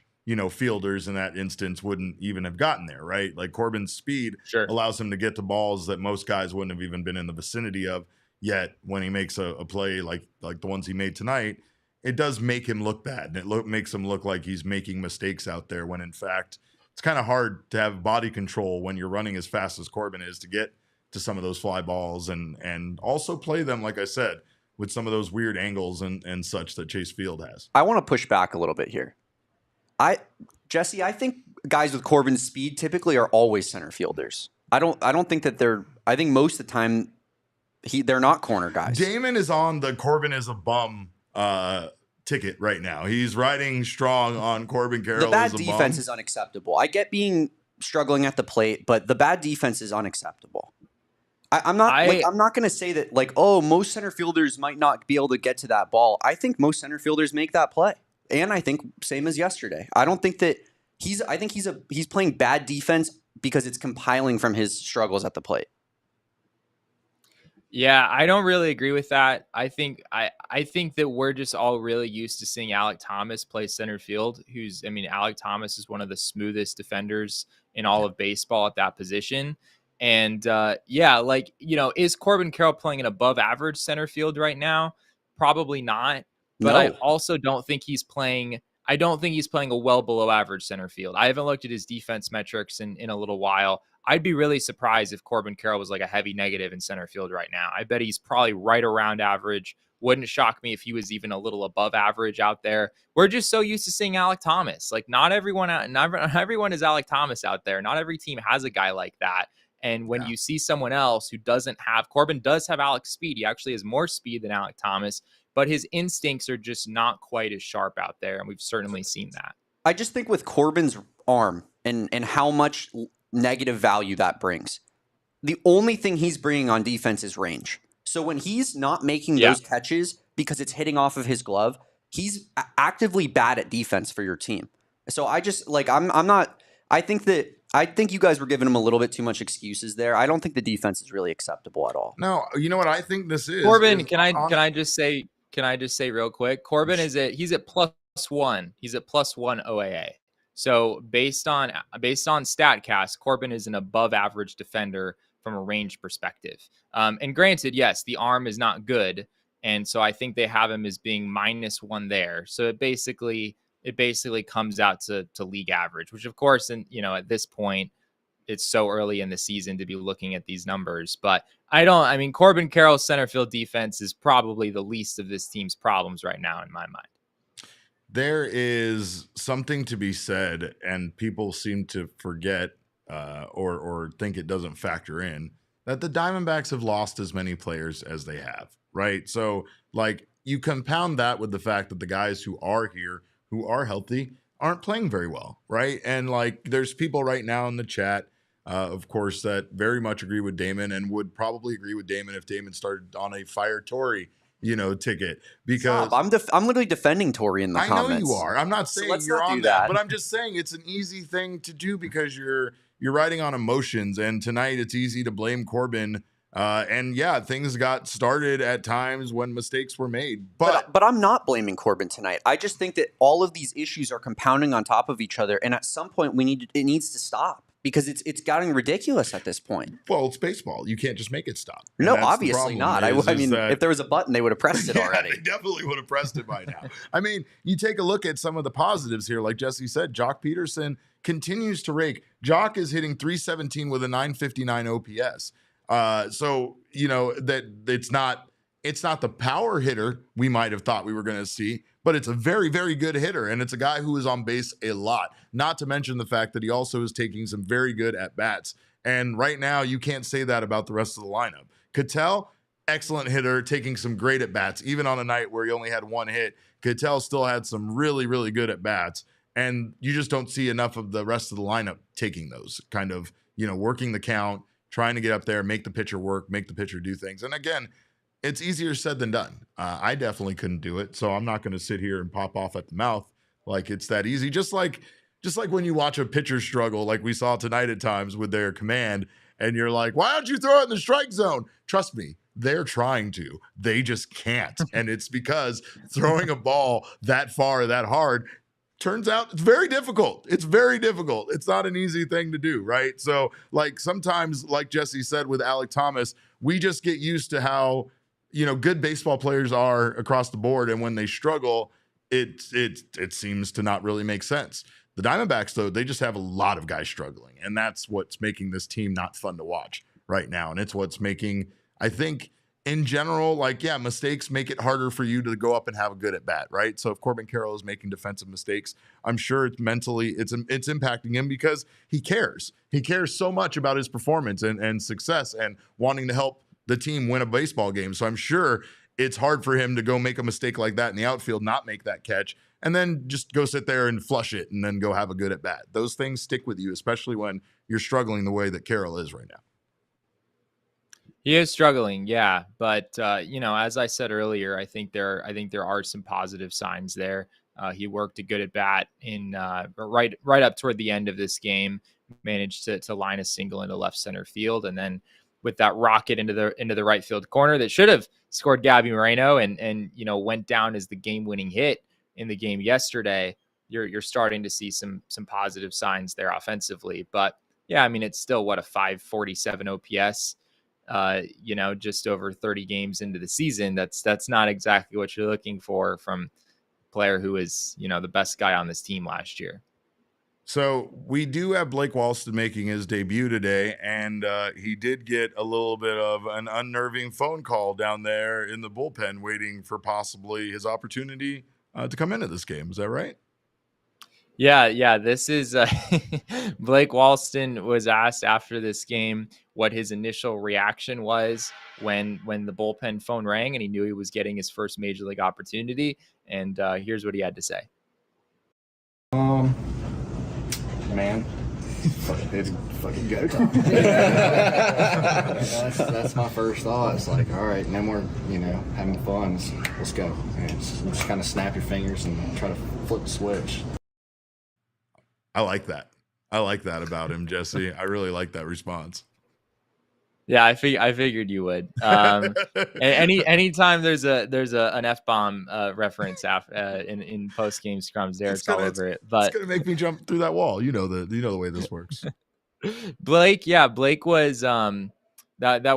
fielders in that instance wouldn't even have gotten there, right? Like Corbin's speed allows him to get to balls that most guys wouldn't have even been in the vicinity of. Yet when he makes a play like the ones he made tonight, it does make him look bad. And it makes him look like he's making mistakes out there when in fact it's kind of hard to have body control when you're running as fast as Corbin is to get to some of those fly balls and also play them, like I said, with some of those weird angles and such that Chase Field has. I want to push back a little bit here. Jesse, I think guys with Corbin's speed typically are always center fielders. I don't think that I think most of the time they're not corner guys. Damon is on the Corbin is a bum ticket right now. He's riding strong on Corbin Carroll. The bad defense is unacceptable. I get being struggling at the plate, but the bad defense is unacceptable. I'm not going to say that most center fielders might not be able to get to that ball. I think most center fielders make that play. And I think same as yesterday. I don't think that I think he's playing bad defense because it's compiling from his struggles at the plate. Yeah, I don't really agree with that. I think that we're just all really used to seeing Alek Thomas play center field. Alek Thomas is one of the smoothest defenders in all of baseball at that position. And is Corbin Carroll playing an above average center field right now? Probably not. But I also don't think he's playing a well below average center field. I haven't looked at his defense metrics in a little while. I'd be really surprised if Corbin Carroll was like a heavy negative in center field right now. I bet he's probably right around average. Wouldn't shock me if he was even a little above average out there. We're just so used to seeing Alek Thomas. Like not everyone is Alek Thomas out there. Not every team has a guy like that. And when you see someone else who doesn't have, Corbin does have Alek's speed. He actually has more speed than Alek Thomas, but his instincts are just not quite as sharp out there. And we've certainly seen that. I just think with Corbin's arm and how much negative value that brings, the only thing he's bringing on defense is range. So when he's not making those catches because it's hitting off of his glove, he's actively bad at defense for your team. So I just I think you guys were giving him a little bit too much excuses there. I don't think the defense is really acceptable at all. No, you know what I think this is? Corbin, can I just say real quick? Corbin he's at +1. He's at +1 OAA. So based on StatCast, Corbin is an above average defender from a range perspective. And granted, yes, the arm is not good, and so I think they have him as being -1 there. So it basically comes out to league average, which of course, and at this point, it's so early in the season to be looking at these numbers. But Corbin Carroll's center field defense is probably the least of this team's problems right now in my mind. There is something to be said, and people seem to forget or think it doesn't factor in, that the Diamondbacks have lost as many players as they have, right? So, you compound that with the fact that the guys who are here, who are healthy, aren't playing very well, right? And there's people right now in the chat, of course, that very much agree with Damon and would probably agree with Damon if Damon started on a fire Torey, ticket. Because I'm literally defending Torey in the comments. I know you are. I'm not saying you're on that, but I'm just saying it's an easy thing to do because you're riding on emotions. And tonight it's easy to blame Corbin. Things got started at times when mistakes were made. But I'm not blaming Corbin tonight. I just think that all of these issues are compounding on top of each other, and at some point it needs to stop. because it's gotten ridiculous at this point. Well, it's baseball. You can't just make it stop. And No, that's the obviously problem not. is I mean, that- if there was a button, they would have pressed it already. They definitely would have pressed it by now. I mean, you take a look at some of the positives here. Like Jesse said, Jock Peterson continues to rake. Jock is hitting 317 with a 959 OPS. So, that it's not the power hitter we might have thought we were going to see, but it's a very, very good hitter. And it's a guy who is on base a lot, not to mention the fact that he also is taking some very good at-bats. And right now, you can't say that about the rest of the lineup. Cattell, excellent hitter, taking some great at-bats. Even on a night where he only had one hit, Cattell still had some really, really good at-bats. And you just don't see enough of the rest of the lineup taking those, kind of, working the count, trying to get up there, make the pitcher work, make the pitcher do things. And again, it's easier said than done. I definitely couldn't do it, so I'm not going to sit here and pop off at the mouth like it's that easy. Just like when you watch a pitcher struggle, like we saw tonight at times with their command, and you're like, why don't you throw it in the strike zone? Trust me, they're trying to. They just can't. And it's because throwing a ball that far, that hard, turns out it's very difficult. It's very difficult. It's not an easy thing to do, right? So, like, sometimes, like Jesse said with Alek Thomas, we just get used to how good baseball players are across the board, and when they struggle, it seems to not really make sense. The Diamondbacks, though, they just have a lot of guys struggling, and that's what's making this team not fun to watch right now. And it's what's making, I think, in general, mistakes make it harder for you to go up and have a good at bat, right? So if Corbin Carroll is making defensive mistakes, I'm sure it's impacting him because he cares. He cares so much about his performance and success and wanting to help the team win a baseball game. So I'm sure it's hard for him to go make a mistake like that in the outfield, not make that catch, and then just go sit there and flush it and then go have a good at bat. Those things stick with you, especially when you're struggling the way that Carroll is right now. He is struggling, yeah, but as I said earlier, I think there are some positive signs there. He worked a good at bat in right up toward the end of this game, managed to line a single into left center field, and then with that rocket into the right field corner that should have scored Gabby Moreno and went down as the game-winning hit in the game yesterday. You're starting to see some positive signs there offensively, but yeah, I mean, it's still a 547 OPS. Just over 30 games into the season. That's not exactly what you're looking for from a player who is, the best guy on this team last year. So we do have Blake Walston making his debut today, and he did get a little bit of an unnerving phone call down there in the bullpen waiting for possibly his opportunity to come into this game. Is that right? Yeah. This is Blake Walston was asked after this game what his initial reaction was when the bullpen phone rang and he knew he was getting his first major league opportunity. And here's what he had to say. Man, it's fucking go time. That's my first thought. It's like, all right, no more, having fun. Let's go. And just kind of snap your fingers and try to flip the switch. I like that. I like that about him, Jesse. I really like that response. Yeah, I figured you would. Anytime there's an F-bomb reference in post game scrums, Derek's all over it. But it's gonna make me jump through that wall. You know the way this works. Blake was that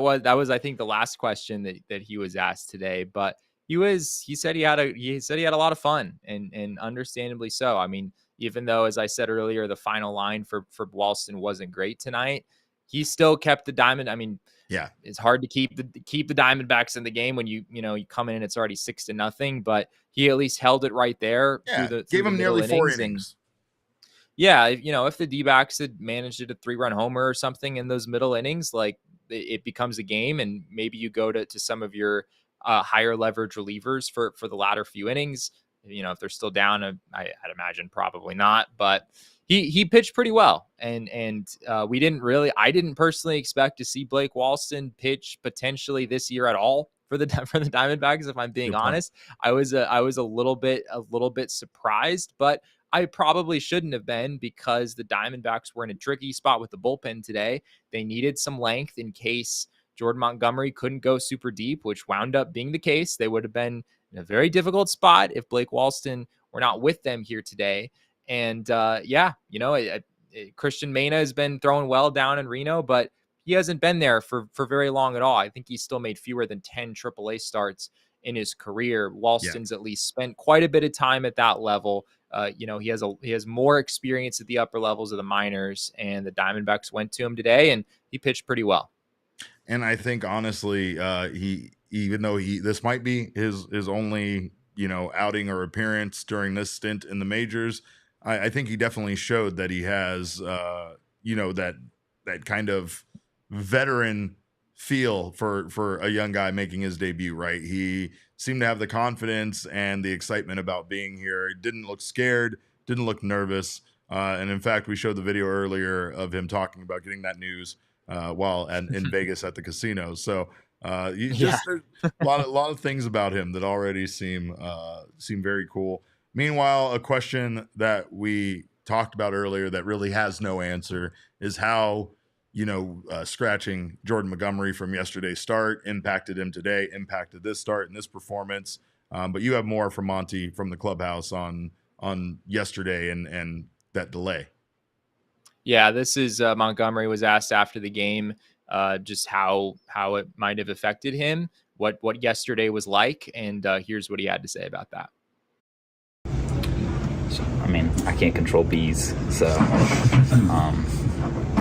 was I think the last question that he was asked today. But he said he had a lot of fun and understandably so. I mean, even though, as I said earlier, the final line for Walston wasn't great tonight, he still kept the diamond. I mean, yeah, it's hard to keep the Diamondbacks in the game when you come in and it's already 6-0, but he at least held it right there. Yeah, gave him nearly 4 innings. Yeah, if the D-backs had managed it a 3-run homer or something in those middle innings, like it becomes a game, and maybe you go to some of your higher leverage relievers for the latter few innings. If they're still down, I'd imagine probably not, but he pitched pretty well. And I didn't personally expect to see Blake Walston pitch potentially this year at all for the Diamondbacks. If I'm being honest, I was a little bit surprised, but I probably shouldn't have been, because the Diamondbacks were in a tricky spot with the bullpen today. They needed some length in case Jordan Montgomery couldn't go super deep, which wound up being the case. They would have been in a very difficult spot if Blake Walston were not with them here today. And it Christian Mena has been throwing well down in Reno, but he hasn't been there for very long at all. I think he's still made fewer than 10 AAA starts in his career. Walston's at least spent quite a bit of time at that level. He has more experience at the upper levels of the minors, and the Diamondbacks went to him today, and he pitched pretty well. And I think honestly, even though this might be his only outing or appearance during this stint in the majors, I think he definitely showed that he has that kind of veteran feel for a young guy making his debut. Right, he seemed to have the confidence and the excitement about being here. He didn't look scared, didn't look nervous, and in fact, we showed the video earlier of him talking about getting that news while in Vegas at the casino. So there's a lot of things about him that already seem very cool. Meanwhile, a question that we talked about earlier that really has no answer is how scratching Jordan Montgomery from yesterday's start impacted him today, impacted this start and this performance. But you have more from Monty from the clubhouse on yesterday and that delay. Yeah, this is Montgomery was asked after the game just how it might have affected him, what yesterday was like, and here's what he had to say about that. I mean, I can't control bees, so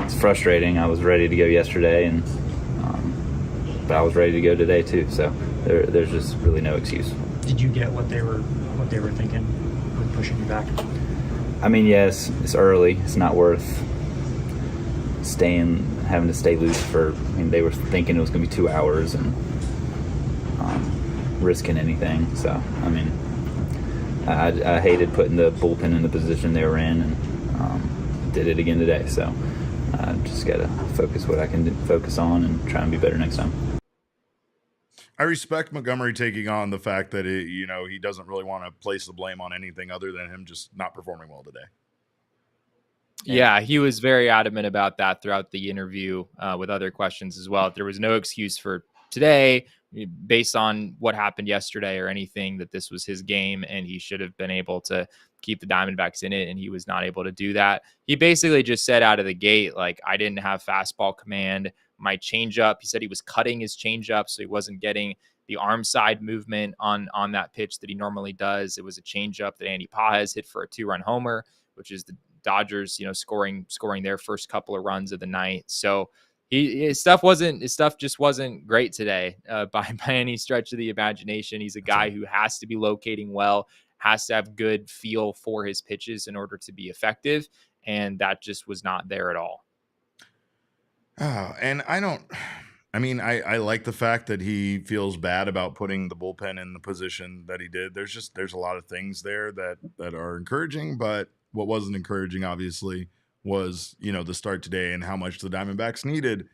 it's frustrating. I was ready to go yesterday, but I was ready to go today too. So there's just really no excuse. Did you get what they were thinking with pushing you back? I mean, yes, it's early. It's not worth having to stay loose for. I mean, they were thinking it was going to be 2 hours and risking anything. So I mean, I hated putting the bullpen in the position they were in, and did it again today. So I just got to focus what I can focus on and try and be better next time. I respect Montgomery taking on the fact that he doesn't really want to place the blame on anything other than him just not performing well today. Yeah, he was very adamant about that throughout the interview with other questions as well. There was no excuse for today based on what happened yesterday or anything, that this was his game and he should have been able to keep the Diamondbacks in it, and he was not able to do that. He basically just said out of the gate, like, I didn't have fastball command. My changeup, he said he was cutting his changeup, so he wasn't getting the arm side movement on that pitch that he normally does. It was a changeup that Andy Paez hit for a 2-run homer, which is the Dodgers, scoring their first couple of runs of the night. So his stuff just wasn't great today by any stretch of the imagination. He's a guy who has to be locating well, has to have good feel for his pitches in order to be effective, and that just was not there at all. Oh, and I like the fact that he feels bad about putting the bullpen in the position that he did. There's a lot of things there that are encouraging, but what wasn't encouraging, obviously, was, the start today and how much the Diamondbacks needed,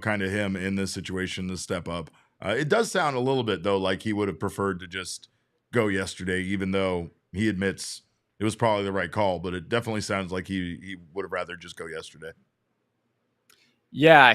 kind of him in this situation to step up. It does sound a little bit, though, like he would have preferred to just go yesterday, even though he admits it was probably the right call, but it definitely sounds like he would have rather just go yesterday. Yeah,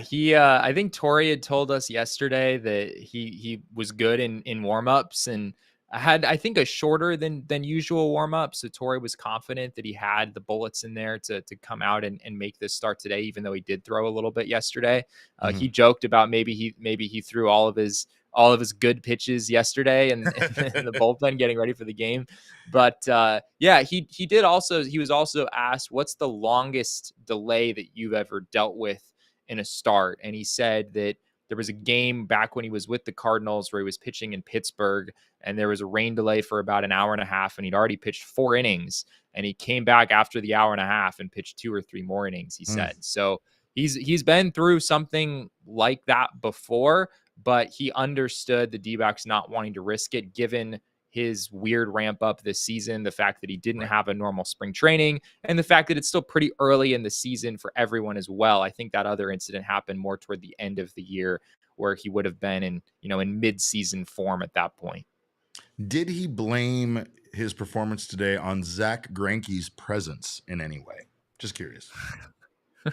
I think Torey had told us yesterday that he was good in warmups and had, I think, a shorter than usual warm-up. So Torey was confident that he had the bullets in there to come out and make this start today, even though he did throw a little bit yesterday. He joked about maybe he threw all of his good pitches yesterday and the bullpen getting ready for the game. But he was also asked, what's the longest delay that you've ever dealt with in a start? And he said that there was a game back when he was with the Cardinals where he was pitching in Pittsburgh, and there was a rain delay for about an hour and a half, and he'd already pitched 4 innings, and he came back after the hour and a half and pitched 2 or 3 more innings, he said. So he's been through something like that before, but he understood the D-backs not wanting to risk it given his weird ramp up this season, the fact that he didn't have a normal spring training, and the fact that it's still pretty early in the season for everyone as well. I think that other incident happened more toward the end of the year where he would have been in mid-season form at that point. Did he blame his performance today on Zach Greinke's presence in any way? Just curious.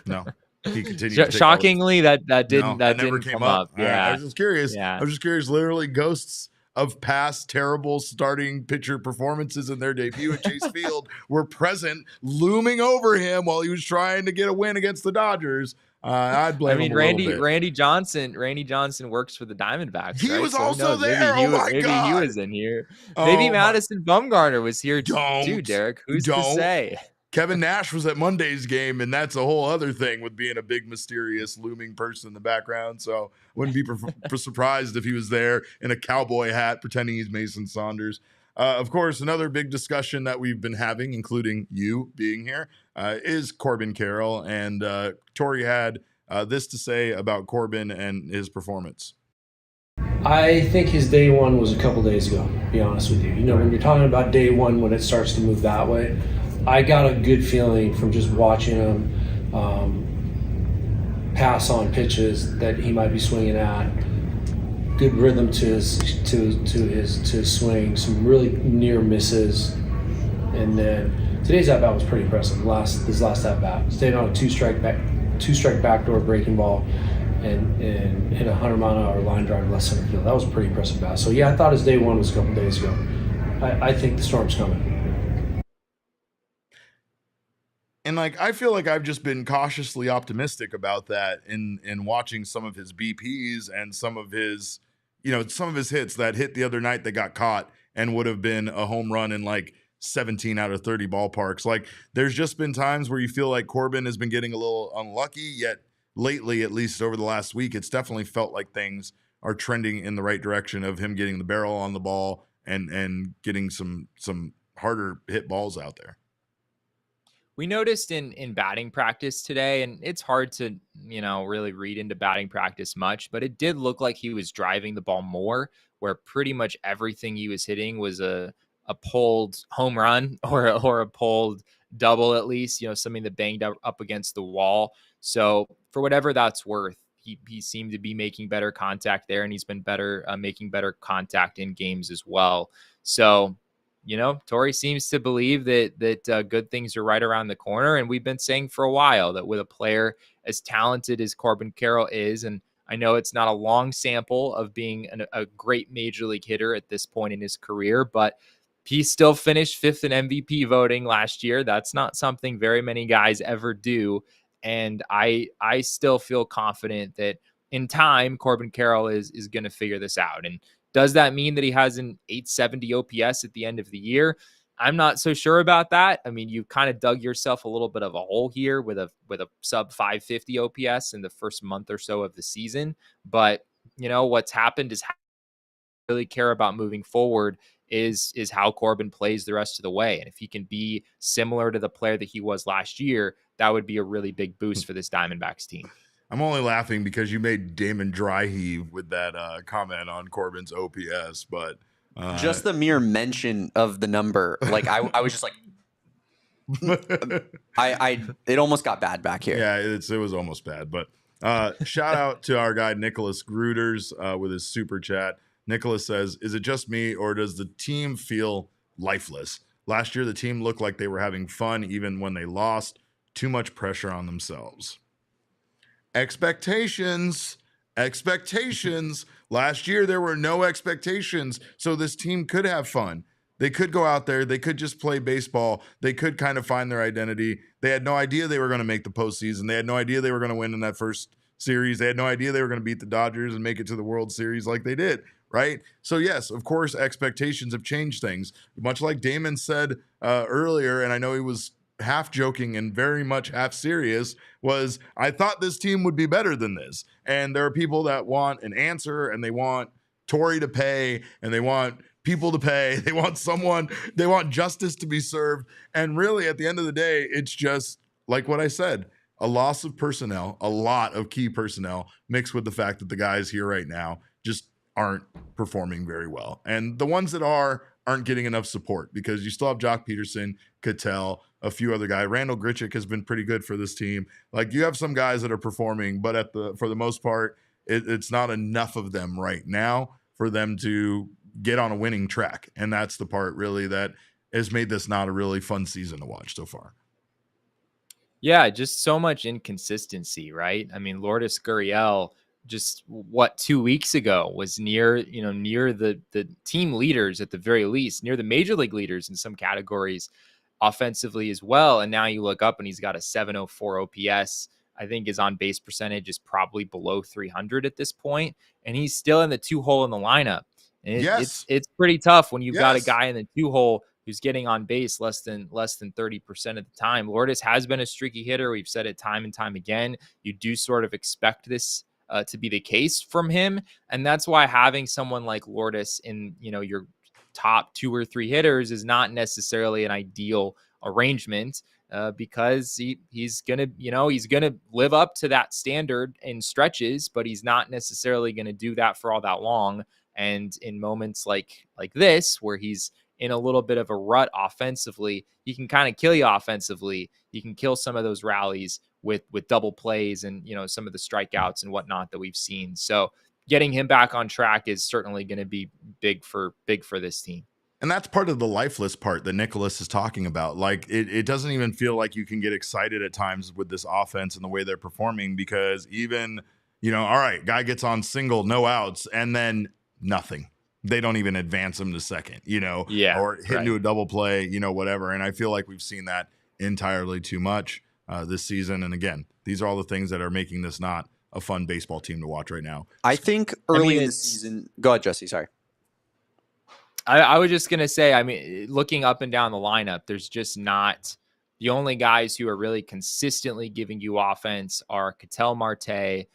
No. He continued. Shockingly, that didn't never come came up. Yeah, I was just curious. Yeah. I was just curious. Literally, ghosts of past terrible starting pitcher performances in their debut at Chase Field were present, looming over him while he was trying to get a win against the Dodgers. I'd blame him a little bit. Randy Johnson works for the Diamondbacks. He right? was So who also knows? there. Maybe he was in here. Maybe Madison Bumgarner was here too, Derek. Who's to say? Kevin Nash was at Monday's game, and that's a whole other thing with being a big, mysterious, looming person in the background. So wouldn't be surprised if he was there in a cowboy hat pretending he's Mason Saunders. Of course, another big discussion that we've been having, including you being here, is Corbin Carroll. And Torey had this to say about Corbin and his performance. I think his day one was a couple days ago, to be honest with you. You know, when you're talking about day one, when it starts to move that way, I got a good feeling from just watching him pass on pitches that he might be swinging at. Good rhythm to his swing, some really near misses, and then today's at bat was pretty impressive. His last at bat, stayed on a two strike backdoor breaking ball, and hit a 100-mile-an-hour line drive left center field. That was a pretty impressive bat. So yeah, I thought his day one was a couple days ago. I think the storm's coming. And I feel like I've just been cautiously optimistic about that in watching some of his BPs and some of his hits that hit the other night that got caught and would have been a home run in 17 out of 30 ballparks. There's just been times where you feel like Corbin has been getting a little unlucky, yet lately, at least over the last week, it's definitely felt like things are trending in the right direction of him getting the barrel on the ball and getting some harder hit balls out there. We noticed in batting practice today, and it's hard to, really read into batting practice much, but it did look like he was driving the ball more, where pretty much everything he was hitting was a pulled home run or a pulled double, at least, something that banged up against the wall. So for whatever that's worth, he seemed to be making better contact there, and he's been better making better contact in games as well. So Torey seems to believe that good things are right around the corner. And we've been saying for a while that with a player as talented as Corbin Carroll is, and I know it's not a long sample of being a great major league hitter at this point in his career, but he still finished fifth in MVP voting last year. That's not something very many guys ever do. And I still feel confident that in time, Corbin Carroll is going to figure this out. And does that mean that he has an 870 OPS at the end of the year? I'm not so sure about that. I mean, you've kind of dug yourself a little bit of a hole here with a sub 550 OPS in the first month or so of the season. But, what's happened is really care about moving forward is how Corbin plays the rest of the way. And if he can be similar to the player that he was last year, that would be a really big boost for this Diamondbacks team. I'm only laughing because you made Damon dry heave with that comment on Corbin's OPS, but just the mere mention of the number, I was just like, it almost got bad back here. Yeah, it was almost bad. But shout out to our guy Nicholas Gruters with his super chat. Nicholas says, "Is it just me, or does the team feel lifeless? Last year, the team looked like they were having fun even when they lost. Too much pressure on themselves." Expectations. Last year, there were no expectations, so this team could have fun. They could go out there. They could just play baseball. They could kind of find their identity. They had no idea they were going to make the postseason. They had no idea they were going to win in that first series. They had no idea they were going to beat the Dodgers and make it to the World Series like they did, right? So, yes, of course, expectations have changed things. Much like Damon said earlier, and I know he was half joking and very much half serious, was I thought this team would be better than this. And there are people that want an answer, and they want Torey to pay, and they want people to pay. They want justice to be served. And really, at the end of the day, it's just like what I said, a loss of personnel, a lot of key personnel mixed with the fact that the guys here right now just aren't performing very well. And the ones that aren't getting enough support, because you still have Jock Peterson, Cattell, a few other guys. Randall Grichuk has been pretty good for this team. You have some guys that are performing, but for the most part, it's not enough of them right now for them to get on a winning track. And that's the part really that has made this not a really fun season to watch so far. Yeah, just so much inconsistency, right? I mean, Lourdes Gurriel just 2 weeks ago was near the team leaders at the very least, near the major league leaders in some categories offensively as well. And now you look up and he's got a 704 OPS. I think his on base percentage is probably below 300 at this point, and he's still in the 2-hole in the lineup. And it's pretty tough when you've got a guy in the 2-hole who's getting on base less than 30% of the time. Lourdes has been a streaky hitter. We've said it time and time again. You do sort of expect this to be the case from him, and that's why having someone like Lourdes in your top 2 or 3 hitters is not necessarily an ideal arrangement. Because he's gonna live up to that standard in stretches, but he's not necessarily gonna do that for all that long. And in moments like this, where he's in a little bit of a rut offensively, he can kind of kill you offensively. You can kill some of those rallies with double plays and some of the strikeouts and whatnot that we've seen. So getting him back on track is certainly going to be big for this team. And that's part of the lifeless part that Nicholas is talking about. Like, it doesn't even feel like you can get excited at times with this offense and the way they're performing, because even, all right, guy gets on single, no outs, and then nothing. They don't even advance him to second, or hit into a double play, whatever. And I feel like we've seen that entirely too much this season. And again, these are all the things that are making this not a fun baseball team to watch right now. I think early in the season, go ahead, Jesse, sorry. I was just going to say, looking up and down the lineup, there's just not the only guys who are really consistently giving you offense are Ketel Marte,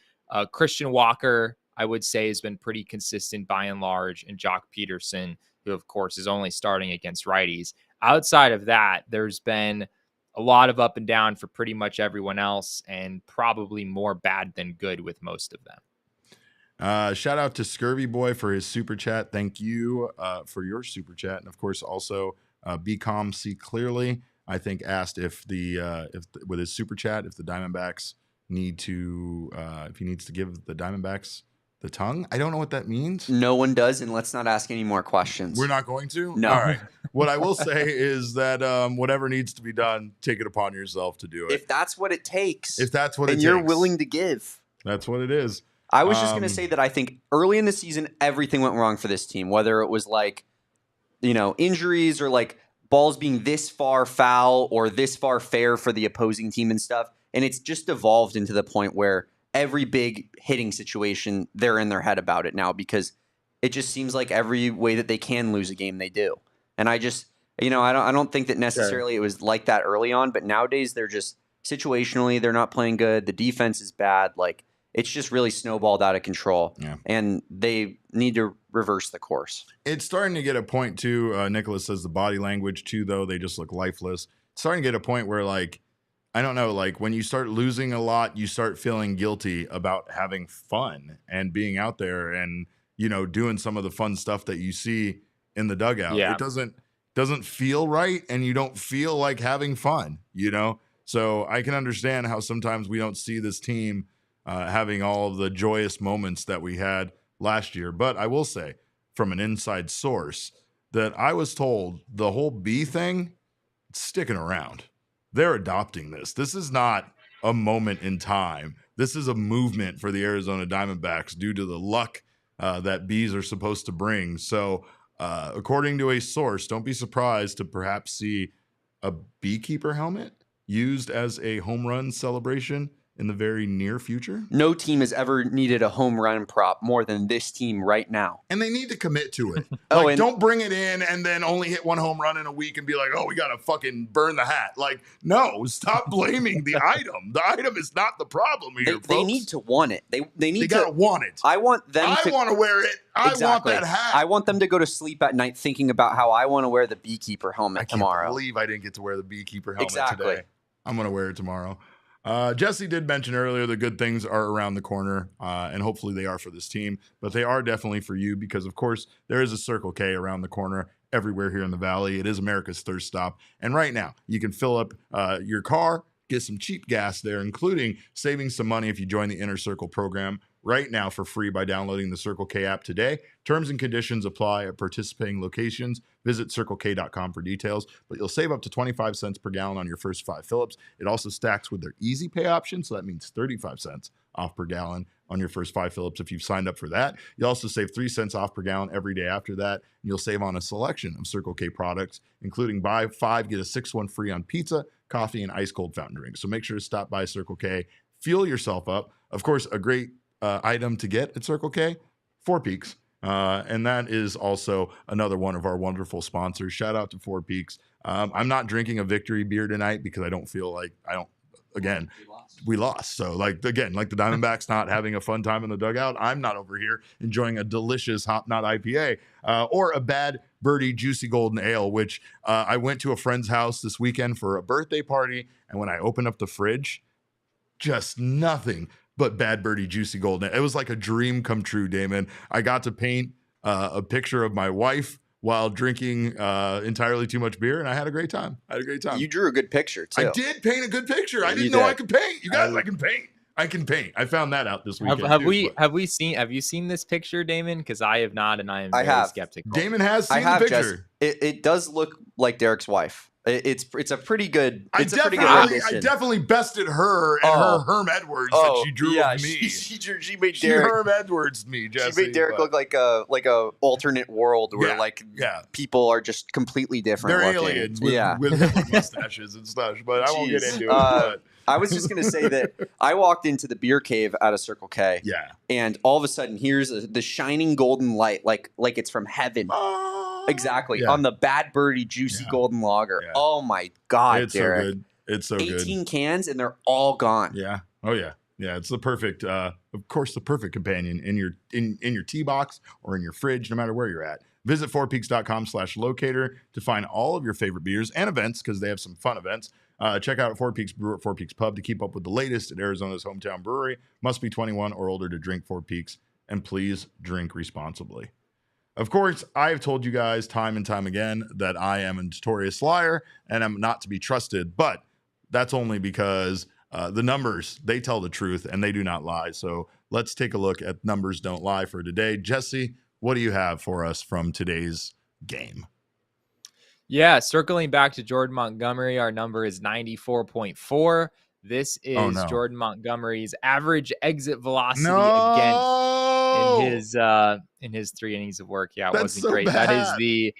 Christian Walker, I would say has been pretty consistent by and large, and Jock Peterson, who of course is only starting against righties. Outside of that, there's been a lot of up and down for pretty much everyone else, and probably more bad than good with most of them. Shout out to Scurvy Boy for his super chat. Thank you for your super chat. And of course, also Be Calm, See Clearly, I think, asked if with his super chat, if the Diamondbacks if he needs to give the Diamondbacks the tongue. I don't know what that means. No one does, and let's not ask any more questions. We're not going to? No. All right. What I will say is that whatever needs to be done, take it upon yourself to do it. If that's what it takes. If that's what it takes. And you're willing to give. That's what it is. I was just going to say that I think early in the season, everything went wrong for this team, whether it was injuries or balls being this far foul or this far fair for the opposing team and stuff. And it's just evolved into the point where every big hitting situation, they're in their head about it now, because it just seems like every way that they can lose a game, they do. And I just, I don't think that necessarily it was like that early on, but nowadays they're just situationally, they're not playing good. The defense is bad. It's just really snowballed out of control, and they need to reverse the course. It's starting to get a point, too. Nicholas says the body language, too, though. They just look lifeless. It's starting to get a point where, I don't know, when you start losing a lot, you start feeling guilty about having fun and being out there and, doing some of the fun stuff that you see in the dugout. Yeah. It doesn't feel right, and you don't feel like having fun, So I can understand how sometimes we don't see this team having all of the joyous moments that we had last year. But I will say, from an inside source, that I was told the whole B thing, it's sticking around. They're adopting this. This is not a moment in time. This is a movement for the Arizona Diamondbacks due to the luck that bees are supposed to bring. So according to a source, don't be surprised to perhaps see a beekeeper helmet used as a home run celebration in the very near future. No team has ever needed a home run prop more than this team right now. And they need to commit to it. Don't bring it in and then only hit one home run in a week and be like, oh, we got to fucking burn the hat. No, stop blaming the item. The item is not the problem here, they need to want it. They got to want it. I want them I want to wear it. Exactly. I want that hat. I want them to go to sleep at night thinking about how I want to wear the beekeeper helmet tomorrow. I can't believe I didn't get to wear the beekeeper helmet today. I'm going to wear it tomorrow. Jesse did mention earlier the good things are around the corner, and hopefully they are for this team, but they are definitely for you because, of course, there is a Circle K around the corner everywhere here in the Valley. It is America's thirst stop, and right now you can fill up your car, get some cheap gas there, including saving some money if you join the Inner Circle program right now for free by downloading the Circle K app today. Terms and conditions apply at participating locations. Visit circlek.com for details, but you'll save up to 25 cents per gallon on your first 5 fill-ups. It also stacks with their easy pay option, so that means 35 cents off per gallon on your first 5 fill-ups if you've signed up for that. You also save 3 cents off per gallon every day after that, and you'll save on a selection of Circle K products, including buy 5, get a 6th one free on pizza, coffee, and ice-cold fountain drinks. So make sure to stop by Circle K, fuel yourself up. Of course, a great item to get at Circle K, 4 Peaks. And that is also another one of our wonderful sponsors. Shout out to 4 Peaks. I'm not drinking a victory beer tonight because I don't feel like we lost. So like the Diamondbacks not having a fun time in the dugout. I'm not over here enjoying a delicious Hop Knot IPA or a Bad Birdie Juicy Golden Ale, which I went to a friend's house this weekend for a birthday party. And when I opened up the fridge, just nothing but Bad Birdie Juicy Golden. It was like a dream come true, Damon. I got to paint a picture of my wife while drinking entirely too much beer, and I had a great time. You drew a good picture, too. I did paint a good picture. I didn't know I could paint. You guys, I can paint. I found that out this weekend. Have you seen this picture, Damon? Because I have not, and I am very skeptical. Damon has seen the picture. It does look like Derek's wife. It's a pretty good. I definitely bested her and her Herm Edwards that she drew of me. She made Derek. She Herm Edwards me, Jesse. She made Derek look like a alternate world where people are just completely different. They're looking. aliens with mustaches and stuff. But I won't get into it. I was just gonna say that I walked into the beer cave at a Circle K. Yeah. And all of a sudden, here's the shining golden light, like it's from heaven. Exactly. On the Bad Birdie Juicy Golden Lager. Yeah. Oh my God, it's Derek. So good. It's so 18 good. 18 cans and they're all gone. Yeah. Oh yeah. Yeah. It's the perfect, of course, the perfect companion in your tea box or in your fridge, no matter where you're at. Visit 4peaks.com/locator to find all of your favorite beers and events because they have some fun events. Check out 4 Peaks Brew at 4 Peaks Pub to keep up with the latest at Arizona's hometown brewery. Must be 21 or older to drink 4 Peaks, and please drink responsibly. Of course, I've told you guys time and time again that I am a notorious liar and I'm not to be trusted, but that's only because the numbers, they tell the truth and they do not lie. So let's take a look at Numbers Don't Lie for today. Jesse, what do you have for us from today's game? Yeah, circling back to Jordan Montgomery, our number is 94.4. This is Jordan Montgomery's average exit velocity against in his 3 innings of work. Yeah, it wasn't so great. Bad. That is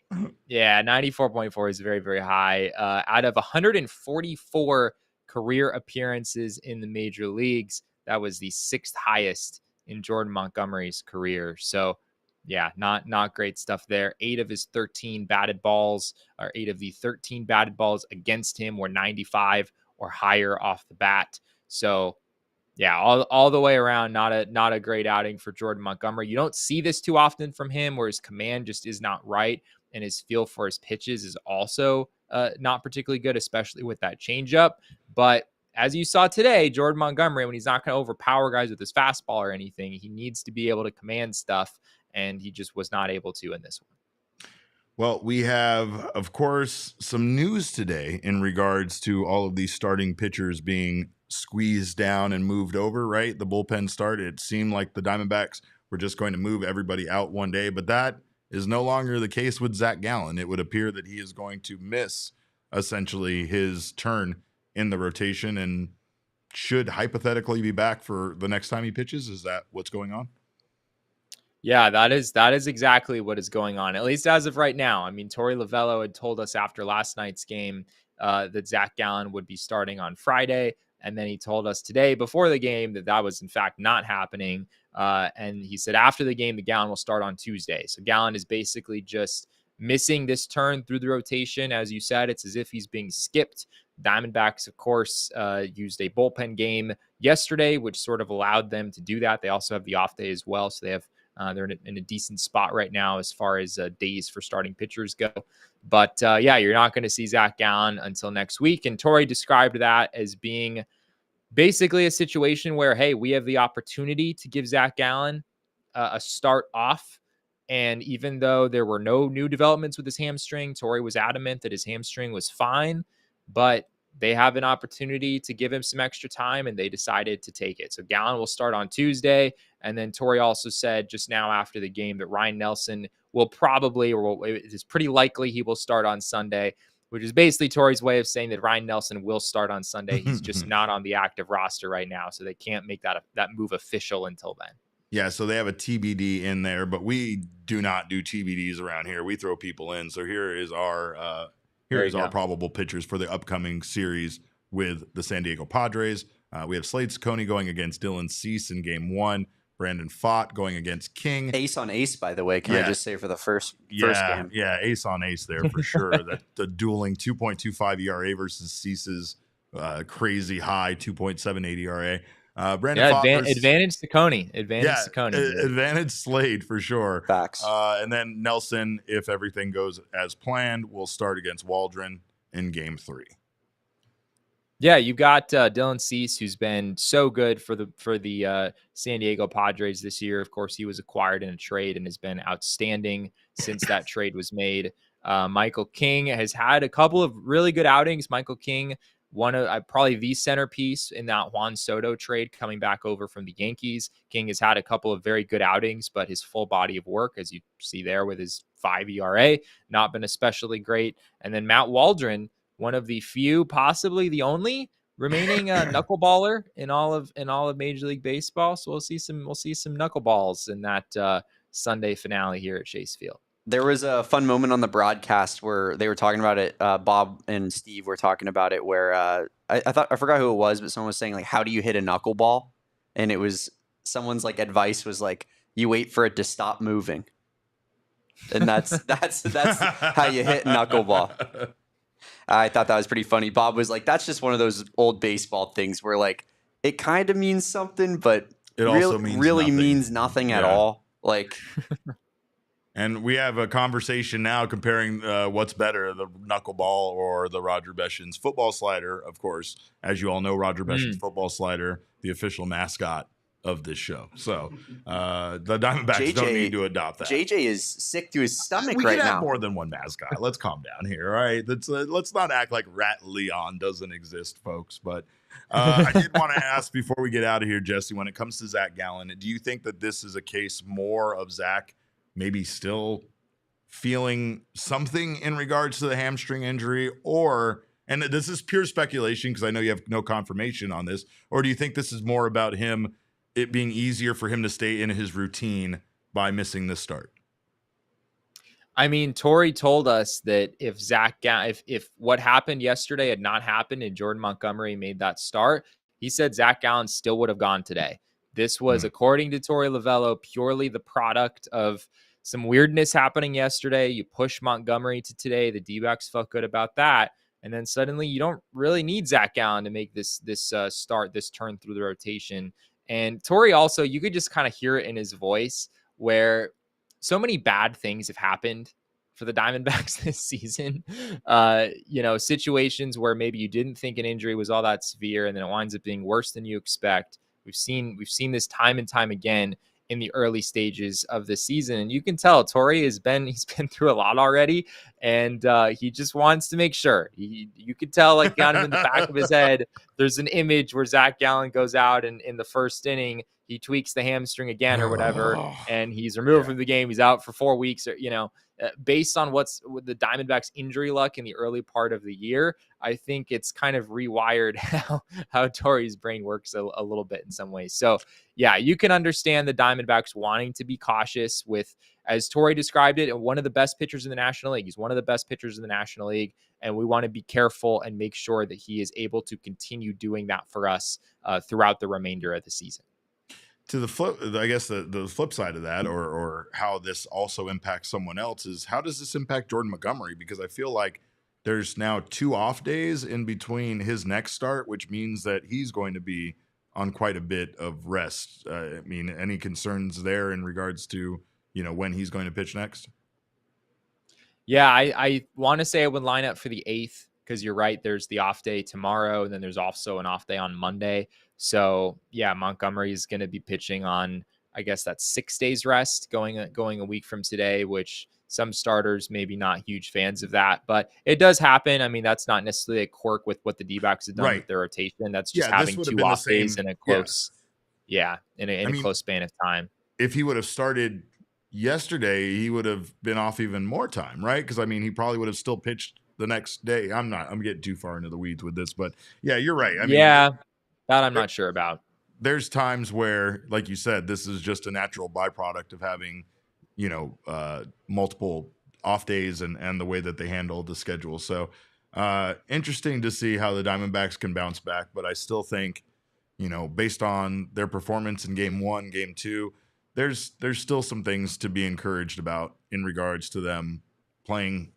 94.4 is very, very high. Out of 144 career appearances in the major leagues, that was the 6th highest in Jordan Montgomery's career. So yeah, not great stuff there. 8 of his 13 batted balls, or 8 of the 13 batted balls against him were 95 or higher off the bat. So yeah, all the way around, not a great outing for Jordan Montgomery. You don't see this too often from him, where his command just is not right, and his feel for his pitches is also not particularly good, especially with that changeup. But as you saw today, Jordan Montgomery, when he's not going to overpower guys with his fastball or anything, he needs to be able to command stuff, and he just was not able to in this one. Well, we have, of course, some news today in regards to all of these starting pitchers being squeezed down and moved over, right? The bullpen start, it seemed like the Diamondbacks were just going to move everybody out one day, but that is no longer the case with Zach Gallen. It would appear that he is going to miss essentially his turn in the rotation and should hypothetically be back for the next time he pitches. Is that what's going on? Yeah, that is exactly what is going on, at least as of right now. I mean, Torey Lovello had told us after last night's game that Zach Gallen would be starting on Friday. And then he told us today before the game that was in fact not happening. And he said after the game, the Gallen will start on Tuesday. So Gallen is basically just missing this turn through the rotation. As you said, it's as if he's being skipped. Diamondbacks, of course, used a bullpen game yesterday, which sort of allowed them to do that. They also have the off day as well. So they have they're in a decent spot right now as far as days for starting pitchers go. But yeah, you're not going to see Zach Gallen until next week. And Torey described that as being basically a situation where, hey, we have the opportunity to give Zach Gallen a start off. And even though there were no new developments with his hamstring, Torey was adamant that his hamstring was fine, but they have an opportunity to give him some extra time, and they decided to take it. So Gallen will start on Tuesday, And then Torey also said just now after the game that Ryan Nelson will probably, it is pretty likely he will start on Sunday, which is basically Torey's way of saying that Ryan Nelson will start on Sunday. He's just not on the active roster right now, so they can't make that move official until then. Yeah, so they have a TBD in there, but we do not do TBDs around here. We throw people in. So here is our probable pitchers for the upcoming series with the San Diego Padres. We have Slade Ciccone going against Dylan Cease in game 1. Brandon Pfaadt going against King. Ace on ace, by the way. Can I just say for the first game? Yeah, ace on ace there for sure. The dueling 2.25 ERA versus Cease's crazy high 2.78 ERA. Brandon Pfaadt advantage Ciccone. Advantage Slade for sure. Facts. And then Nelson, if everything goes as planned, will start against Waldron in game 3. Yeah, you've got Dylan Cease, who's been so good for the San Diego Padres this year. Of course, he was acquired in a trade and has been outstanding since that trade was made. Michael King has had a couple of really good outings. Michael King, one of probably the centerpiece in that Juan Soto trade coming back over from the Yankees. King has had a couple of very good outings, but his full body of work, as you see there with his 5 ERA, not been especially great. And then Matt Waldron, one of the few, possibly the only remaining knuckleballer in all of Major League Baseball. So we'll see some knuckleballs in that Sunday finale here at Chase Field. There was a fun moment on the broadcast where they were talking about it. Bob and Steve were talking about it where I forgot who it was, but someone was saying like, how do you hit a knuckleball? And it was someone's like advice was like, you wait for it to stop moving. And that's how you hit knuckleball. I thought that was pretty funny. Bob was like, that's just one of those old baseball things where like it kind of means something, but it also means nothing at all. Like, and we have a conversation now comparing what's better, the knuckleball or the Roger Beshin's football slider. Of course, as you all know, Roger Beshin's football slider, the official mascot of this show. So the Diamondbacks don't need to adopt that. JJ is sick to his stomach we right can now. have more than one mascot. Let's calm down here, all right? Let's not act like Rat Leon doesn't exist, folks. But I did want to ask before we get out of here, Jesse, when it comes to Zach Gallen, do you think that this is a case more of Zach maybe still feeling something in regards to the hamstring injury, or, and this is pure speculation because I know you have no confirmation on this, or do you think this is more about him, it being easier for him to stay in his routine by missing this start? I mean, Torey told us that if what happened yesterday had not happened and Jordan Montgomery made that start, he said Zach Gallen still would have gone today. This was, according to Torey Lovello, purely the product of some weirdness happening yesterday. You push Montgomery to today. The D-backs felt good about that. And then suddenly you don't really need Zach Gallen to make this turn through the rotation. And Torey also, you could just kind of hear it in his voice where so many bad things have happened for the Diamondbacks this season. Situations where maybe you didn't think an injury was all that severe, and then it winds up being worse than you expect. We've seen this time and time again in the early stages of the season. And you can tell Torey he's been through a lot already, and he just wants to make sure. You could tell, like, kind of in the back of his head, there's an image where Zach Gallen goes out and in the first inning, he tweaks the hamstring again or whatever, and he's removed from the game. He's out for 4 weeks, or, based on what's with the Diamondbacks injury luck in the early part of the year, I think it's kind of rewired how Torey's brain works a little bit in some ways. So yeah, you can understand the Diamondbacks wanting to be cautious with, as Torey described it, one of the best pitchers in the National League. He's one of the best pitchers in the National League, and we want to be careful and make sure that he is able to continue doing that for us throughout the remainder of the season. To the flip, I guess the flip side of that, or how this also impacts someone else, is how does this impact Jordan Montgomery? Because I feel like there's now 2 off days in between his next start, which means that he's going to be on quite a bit of rest. I mean, any concerns there in regards to, when he's going to pitch next? Yeah, I want to say I would line up for the 8th, because you're right. There's the off day tomorrow, and then there's also an off day on Monday. So yeah, Montgomery is going to be pitching on, I guess that's 6 days rest going a week from today, which some starters maybe not huge fans of that, but it does happen. I mean, that's not necessarily a quirk with what the D-backs have done with their rotation. That's just having 2 off days in a close. Yeah, in a close span of time. If he would have started yesterday, he would have been off even more time, right? Because I mean, he probably would have still pitched the next day. I'm getting too far into the weeds with this, but yeah, you're right. I mean, that I'm not sure about. There's times where, like you said, this is just a natural byproduct of having, multiple off days and the way that they handle the schedule. So interesting to see how the Diamondbacks can bounce back, but I still think, based on their performance in game 1, game 2, there's still some things to be encouraged about in regards to them playing,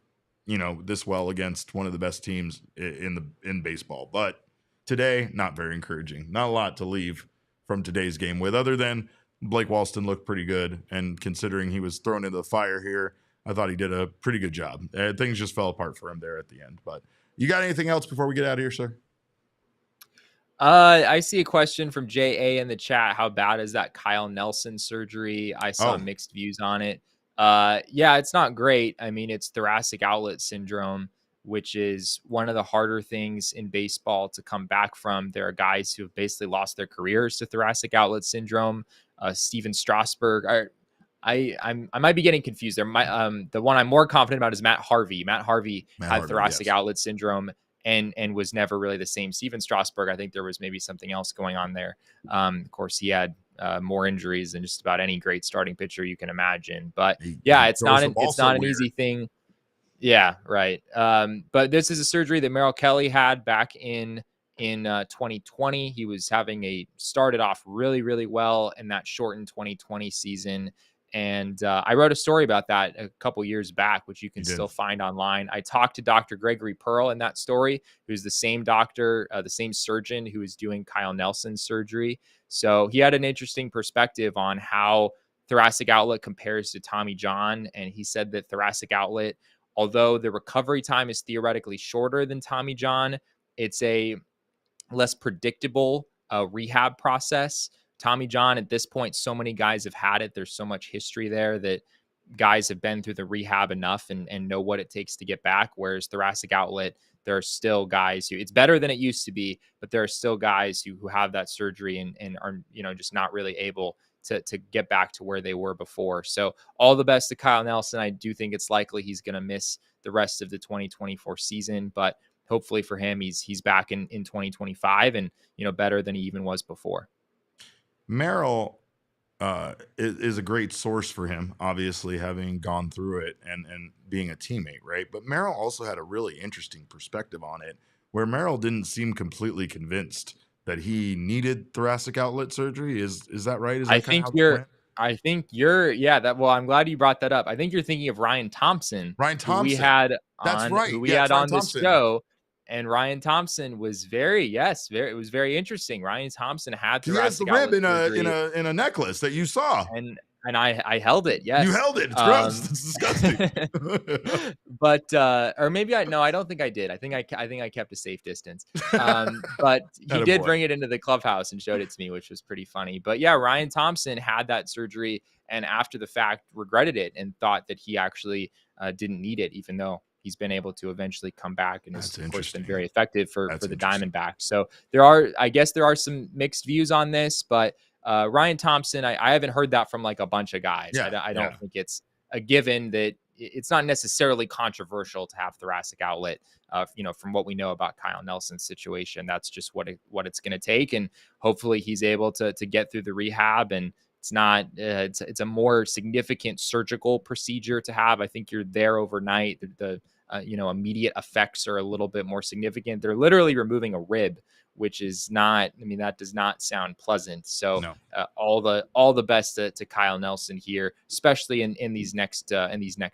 this well against one of the best teams in baseball. But today, not very encouraging. Not a lot to leave from today's game with, other than Blake Walston looked pretty good, and considering he was thrown into the fire here, I thought he did a pretty good job. Things just fell apart for him there at the end. But you got anything else before we get out of here, sir? I see a question from JA in the chat. How bad is that Kyle Nelson surgery? I saw mixed views on it. Yeah, it's not great. I mean, it's thoracic outlet syndrome, which is one of the harder things in baseball to come back from. There are guys who have basically lost their careers to thoracic outlet syndrome. Steven Strasburg. I might be getting confused there. The one I'm more confident about is Matt Harvey. Matt Harvey had thoracic outlet syndrome and was never really the same. Steven Strasburg, I think there was maybe something else going on there. Of course, he had more injuries than just about any great starting pitcher you can imagine. But yeah, it's not an easy thing. Yeah, right. But this is a surgery that Merrill Kelly had back in 2020. He was started off really, really well in that shortened 2020 season. And I wrote a story about that a couple years back, which you can still find online. I talked to Dr. Gregory Pearl in that story, who's the same doctor, the same surgeon who was doing Kyle Nelson's surgery. So he had an interesting perspective on how thoracic outlet compares to Tommy John. And he said that thoracic outlet, although the recovery time is theoretically shorter than Tommy John, it's a less predictable rehab process. Tommy John, at this point, so many guys have had it. There's so much history there that guys have been through the rehab enough and know what it takes to get back. Whereas thoracic outlet, there are still guys who, it's better than it used to be, but there are still guys who have that surgery and are, just not really able to get back to where they were before. So all the best to Kyle Nelson. I do think it's likely he's going to miss the rest of the 2024 season, but hopefully for him, he's back in 2025 and, better than he even was before. Merrill is a great source for him, obviously having gone through it and being a teammate, right? But Merrill also had a really interesting perspective on it, where Merrill didn't seem completely convinced that he needed thoracic outlet surgery. Is that right? I'm glad you brought that up. I think you're thinking of Ryan Thompson. Who we had on this show. And Ryan Thompson was it was very interesting. Ryan Thompson had thoracic outlet surgery. in a necklace that you saw. And I held it. Yes. You held it. It's gross. It's disgusting. But or maybe I don't think I did. I think I kept a safe distance. But he did bring it into the clubhouse and showed it to me, which was pretty funny. But yeah, Ryan Thompson had that surgery and after the fact regretted it and thought that he actually didn't need it, even though he's been able to eventually come back and has, of course, been very effective for the Diamondbacks. So there are some mixed views on this, but Ryan Thompson, I haven't heard that from like a bunch of guys. I don't think it's a given that it's not necessarily controversial to have thoracic outlet. From what we know about Kyle Nelson's situation, that's just what it's going to take. And hopefully he's able to get through the rehab, and it's not, it's a more significant surgical procedure to have. I think you're there overnight. The immediate effects are a little bit more significant. They're literally removing a rib, which is not, that does not sound pleasant. So no. All the best to Kyle Nelson here, especially in these next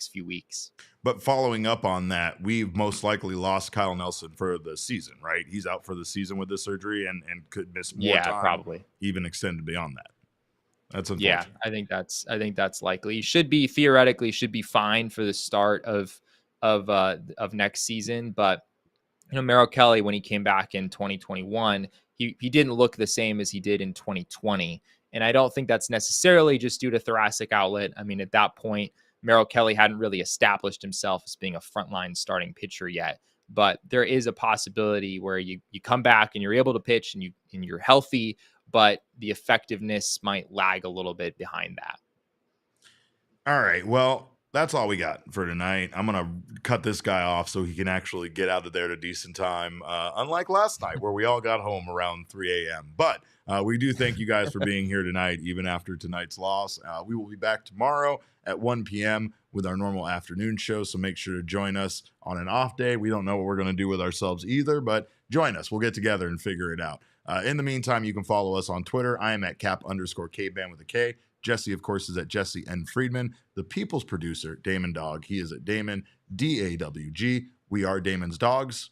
few weeks. But following up on that, we've most likely lost Kyle Nelson for the season, right? He's out for the season with the surgery and could miss more time, probably even extended beyond that. That's unfortunate. Yeah, I think that's likely. He theoretically should be fine for the start of next season, but Merrill Kelly, when he came back in 2021, he didn't look the same as he did in 2020, and I don't think that's necessarily just due to thoracic outlet. At that point, Merrill Kelly hadn't really established himself as being a frontline starting pitcher yet. But there is a possibility where you come back and you're able to pitch and you're healthy but the effectiveness might lag a little bit behind that. All right. Well, that's all we got for tonight. I'm going to cut this guy off so he can actually get out of there at a decent time, unlike last night where we all got home around 3 a.m. But we do thank you guys for being here tonight, even after tonight's loss. We will be back tomorrow at 1 p.m. with our normal afternoon show, so make sure to join us on an off day. We don't know what we're going to do with ourselves either, but join us. We'll get together and figure it out. In the meantime, you can follow us on Twitter. I am at cap_Kban with a K. Jesse, of course, is at Jesse N. Friedman. The people's producer, Damon Dog. He is at Damon, DAWG. We are Damon's dogs.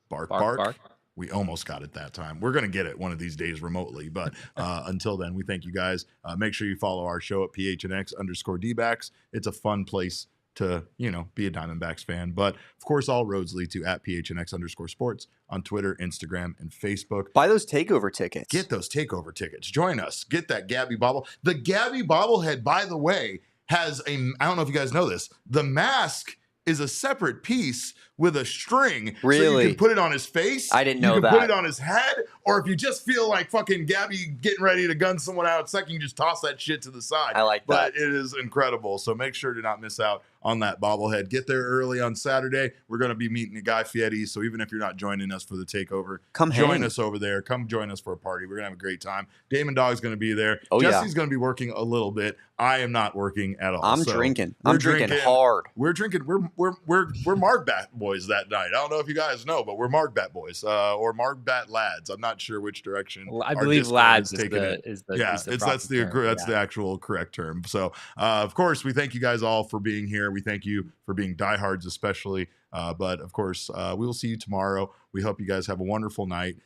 Bark, bark. Bark. We almost got it that time. We're going to get it one of these days remotely. But until then, we thank you guys. Make sure you follow our show at PHNX_Dbacks. It's a fun place to, be a Diamondbacks fan. But, of course, all roads lead to at PHNX_sports on Twitter, Instagram, and Facebook. Buy those takeover tickets. Get those takeover tickets. Join us. Get that Gabby bobble. The Gabby bobblehead, by the way, has I don't know if you guys know this, the mask is a separate piece with a string. Really? So you can put it on his face. I didn't know You that. can put it on his head, or if you just feel like fucking Gabby getting ready to gun someone out in a second, you just toss that shit to the side. I like that. But it is incredible. So make sure to not miss out on that bobblehead. Get there early on Saturday. We're going to be meeting a Guy Fieri. So even if you're not joining us for the takeover, come join hang. us over there. Come join us for a party. We're going to have a great time. Damon Dog's going to be there. Oh, Jesse's going to be working a little bit. I am not working at all. I'm So drinking. we're I'm drinking hard. We're drinking. We're Margbat boys that night. I don't know if you guys know, but we're Margbat boys or Margbat lads. I'm not sure which direction. I our believe Discord lads is is taking the it. is the Yeah, is the that's proper term. the actual correct term. So, of course, we thank you guys all for being here. We thank you for being diehards, especially. But of course, we will see you tomorrow. We hope you guys have a wonderful night.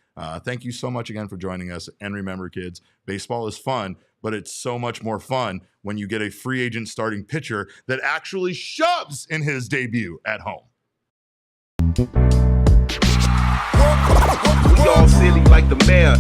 Thank you so much again for joining us. And remember, kids, baseball is fun, but it's so much more fun when you get a free agent starting pitcher that actually shoves in his debut at home. We all silly like the mayor.